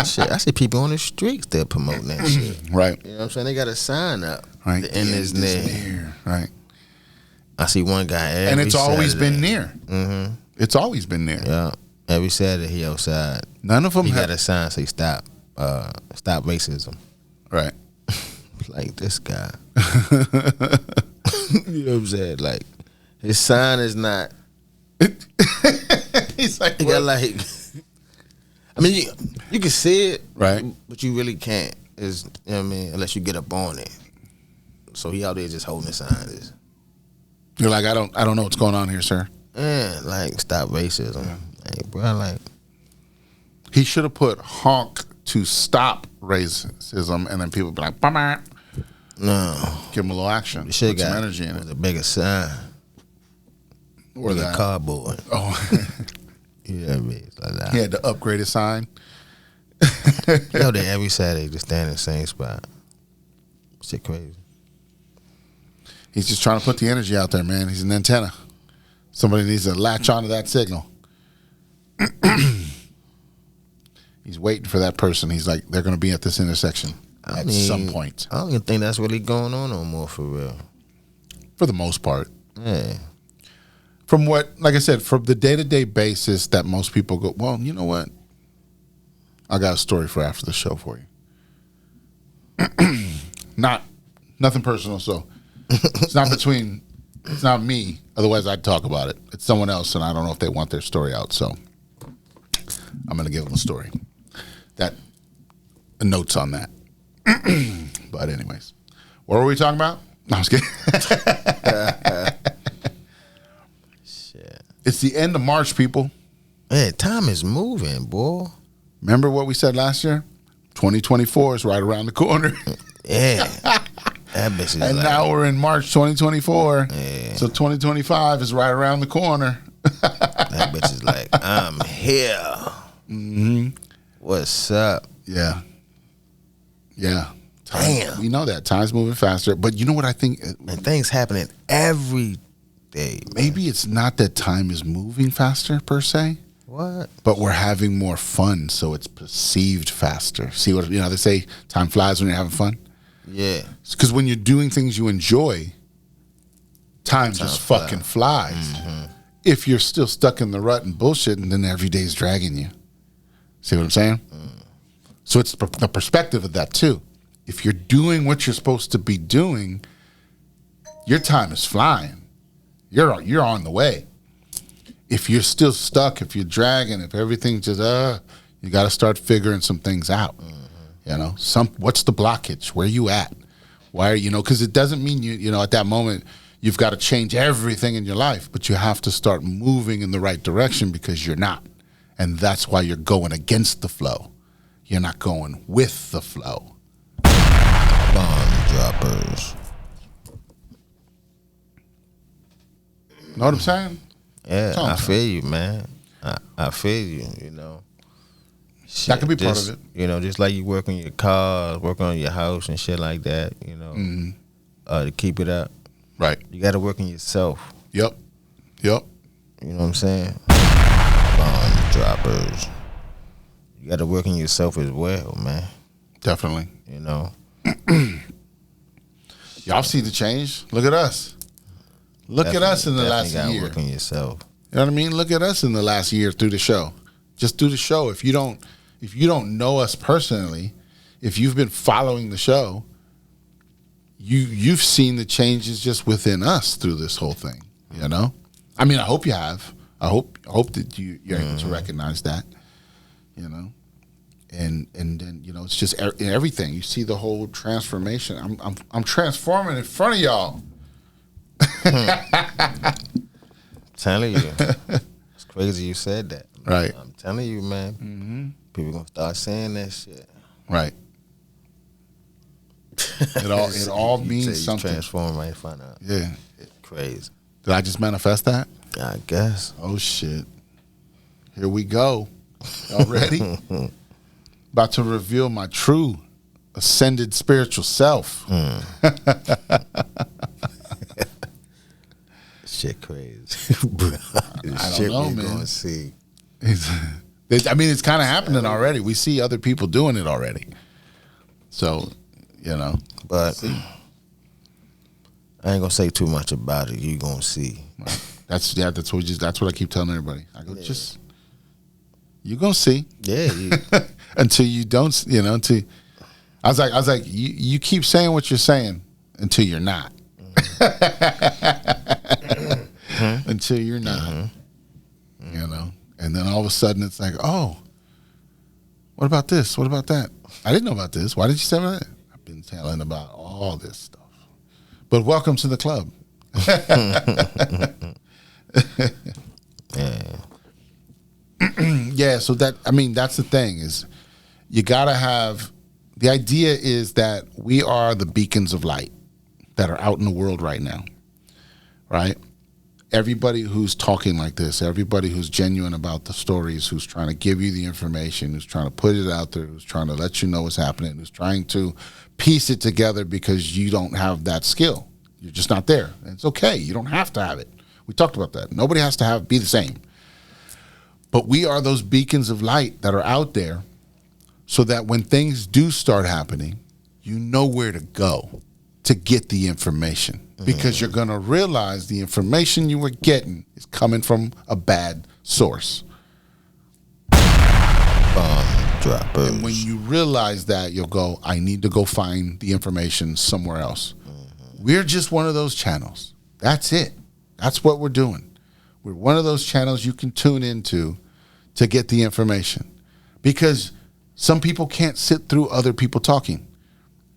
Shit, I see people on the street still promoting that shit. Right. You know what I'm saying? They got a sign up. Right. The end is near. Right. I see one guy every And it's always Saturday. been near. Mm-hmm. It's always been near. Yeah. Every Saturday he outside. None of them He have. got a sign say stop racism. Right. Like this guy. You know what I'm saying? Like his sign is not. He's like, He got like. I mean, you can see it, right? But you really can't. Is you know what I mean? Unless you get up on it. So he out there just holding the sign. You're like, I don't know what's going on here, sir. Man, like stop racism. Yeah. Like, bro, like he should have put honk to stop racism, and then people be like, "Bummer." no. Give him a little action. The shit Put some got energy in it. the biggest sign. Or the that. cardboard. Oh, You know what I mean? It's like that. he had to upgrade his sign. Yo, they every Saturday just stand in the same spot. Shit crazy. He's just trying to put the energy out there, man. He's an antenna. Somebody needs to latch onto that signal. He's waiting for that person. He's like, they're going to be at this intersection at some point. I don't even think that's really going on no more for real. For the most part. Yeah. From what, like I said, from the day-to-day basis that most people go, well, you know what? I got a story for after the show for you. Nothing personal, so it's not me. Otherwise, I'd talk about it. It's someone else, and I don't know if they want their story out, so I'm going to give them a story. Notes on that. But anyways, what were we talking about? No, I was kidding. Shit. It's the end of March, people. Man, time is moving, boy. Remember what we said last year? 2024 is right around the corner. Yeah. That bitch is And like, now we're in March 2024. Yeah. So 2025 is right around the corner. that bitch is like, I'm here. Mm-hmm. What's up? Yeah. Yeah. Damn. We know that. Time's moving faster. But you know what I think? And things happening every day. Man. Maybe it's not that time is moving faster per se. What? But we're having more fun, so it's perceived faster. See what, they say time flies when you're having fun? Yeah. Because when you're doing things you enjoy, time just fucking flies. Mm-hmm. If you're still stuck in the rut and bullshit, and then every day's dragging you. See what I'm saying? So it's the perspective of that too. If you're doing what you're supposed to be doing, your time is flying. You're on the way. If you're still stuck, if you're dragging, if everything just you got to start figuring some things out. What's the blockage? Where you at? Why are because it doesn't mean you at that moment you've got to change everything in your life, but you have to start moving in the right direction because you're not. And that's why you're going against the flow. You're not going with the flow. Bomb droppers. Know what I'm saying? Yeah, I feel you, man. I feel you, Shit, that could be part of it. Just like you work on your cars, work on your house and shit like that, to keep it up. Right. You got to work on yourself. Yep. You know what I'm saying? Bomb droppers. You got to work on yourself as well, man. Definitely. Y'all see the change? Look at us. Look at us in the last year. Work on yourself. You know what I mean? Look at us in the last year through the show. Just do the show. If you don't if you don't know us personally, if you've been following the show, you've seen the changes just within us through this whole thing. You know, I mean, I hope you have. I hope that you're able to recognize that. You know, and then it's just everything. You see the whole transformation. I'm transforming in front of y'all. Telling you, it's crazy you said that. Right. I'm telling you, man. People gonna start saying that shit. Right. It all means something. Transform right in front of. Yeah. Crazy. Did I just manifest that? I guess. Oh shit. Here we go. Y'all ready? About to reveal my true ascended spiritual self. Shit crazy. Bro, I shit don't know, we man. gonna see. I mean, it's kind of happening already. We see other people doing it already. So, But I ain't gonna say too much about it. You gonna see. That's what I keep telling everybody. I go, you gonna see. Yeah. Until you don't, until I was like, you keep saying what you're saying until you're not. Until you're not. And then all of a sudden it's like, oh, what about this? What about that? I didn't know about this. Why did you say that? I've been telling about all this stuff. But welcome to the club. Yeah, so that's the thing is you gotta have, the idea is that we are the beacons of light that are out in the world right now, right? Everybody who's talking like this, everybody who's genuine about the stories, who's trying to give you the information, who's trying to put it out there, who's trying to let you know what's happening, who's trying to piece it together because you don't have that skill. You're just not there. And it's okay. You don't have to have it. We talked about that. Nobody has to be the same. But we are those beacons of light that are out there so that when things do start happening, you know where to go to get the information. Because you're going to realize the information you were getting is coming from a bad source. Droppers. And when you realize that, you'll go, I need to go find the information somewhere else. We're just one of those channels. That's it. That's what we're doing. We're one of those channels you can tune into to get the information. Because some people can't sit through other people talking,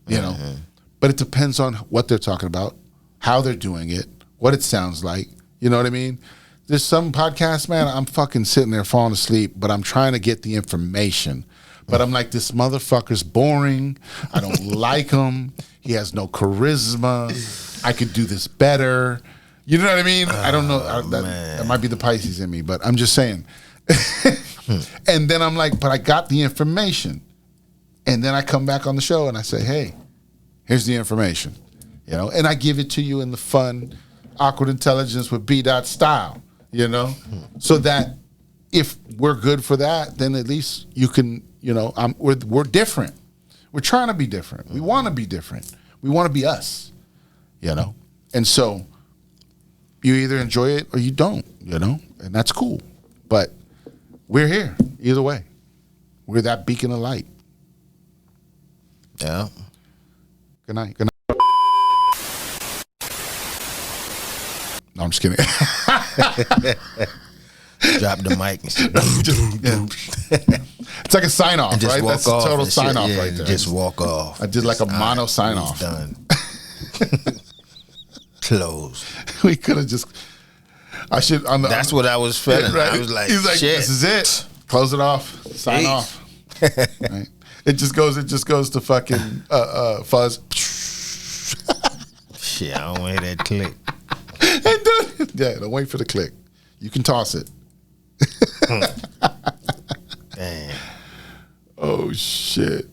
But it depends on what they're talking about, how they're doing it, what it sounds like. You know what I mean? There's some podcasts, man, I'm fucking sitting there falling asleep, but I'm trying to get the information. But I'm like, this motherfucker's boring. I don't like him. He has no charisma. I could do this better. You know what I mean? I don't know. That might be the Pisces in me, but I'm just saying. And then I'm like, but I got the information. And then I come back on the show and I say, hey, here's the information. And I give it to you in the fun, awkward intelligence with BDot style, so that if we're good for that, then at least you can, we're different. We're trying to be different. We want to be different. We want to be us, And so you either enjoy it or you don't, and that's cool. But we're here either way. We're that beacon of light. Yeah. Good night. Good night. No, I'm just kidding. Drop the mic and shit. It's like a sign off, right? That's a total sign off right there. Just walk off. I did like a mono sign off. Done. Close. We could have just. I should. That's what I was feeling. Right? I was like, he's like, shit. This is it. Close it off. Sign off. Right? It just goes to fucking fuzz. Shit, I don't want to hear that click. Yeah, don't wait for the click. You can toss it. Damn. Oh shit.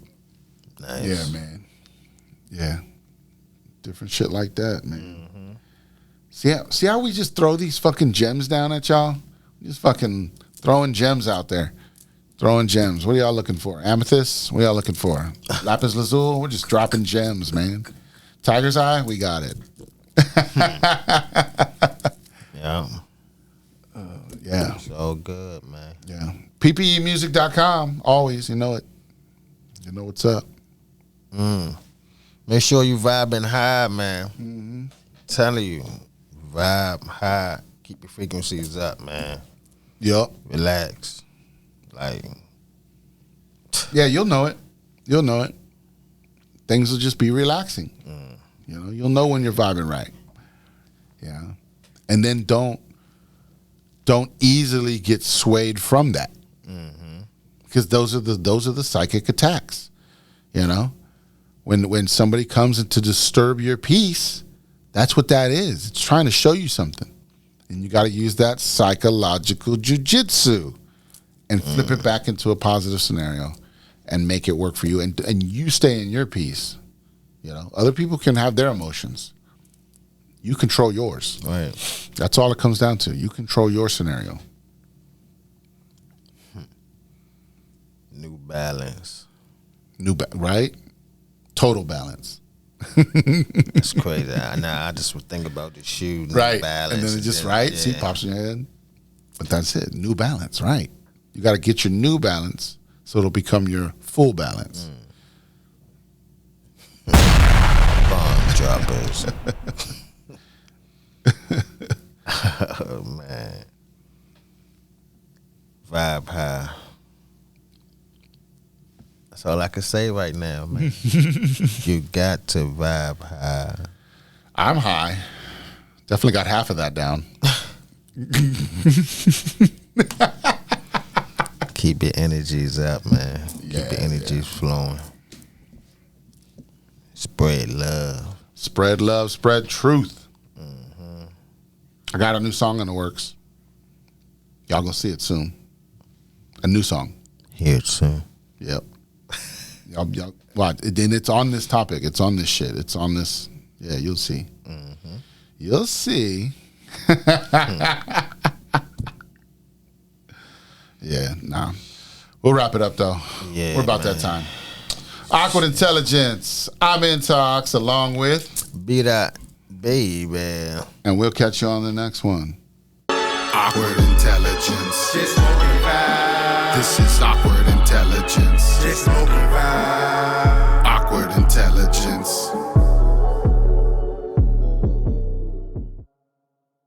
Nice. Yeah, man. Yeah. Different shit like that, man. See how we just throw these fucking gems down at y'all? Just fucking throwing gems out there. Throwing gems. What are y'all looking for? Amethyst? What are y'all looking for? Lapis lazuli? We're just dropping gems, man. Tiger's eye? We got it. Yeah. Yeah. So good, man. Yeah. PPEmusic.com. Always, you know it. You know what's up. Make sure you vibing high, man. Telling you, vibe high. Keep your frequencies up, man. Yup. Relax. Like, yeah, you'll know it. You'll know it. Things will just be relaxing. You know, you'll know when you're vibing right. Yeah. And then don't easily get swayed from that. Because those are the psychic attacks. You know? When somebody comes in to disturb your peace, that's what that is. It's trying to show you something. And you got to use that psychological jujitsu and flip it back into a positive scenario and make it work for you. And you stay in your peace. You know, other people can have their emotions. You control yours. right. That's all it comes down to. You control your scenario. New Balance. Right? Total balance. It's crazy. I just would think about the shoe. New Right. Balance. And then it just, then, right? yeah. See, pops in your head. But that's it. New balance, right? You got to get your new balance so it'll become your full balance. Bomb droppers. Oh, man. Vibe high. That's all I can say right now, man. You got to vibe high. I'm high. Definitely got half of that down. Keep your energies up, man. Keep Yeah, your energies flowing. Spread love. Spread love, spread truth. I got a new song in the works. Y'all gonna see it soon. A new song. Hear it soon. Yep. y'all, well, then it's on this topic. It's on this shit. It's on this. Yeah, you'll see. You'll see. Yeah, nah. We'll wrap it up though. Yeah, we're about man. that time. Awkward Intelligence. I'm Intox along with, BDot, baby. and we'll catch you on the next one. Awkward Intelligence.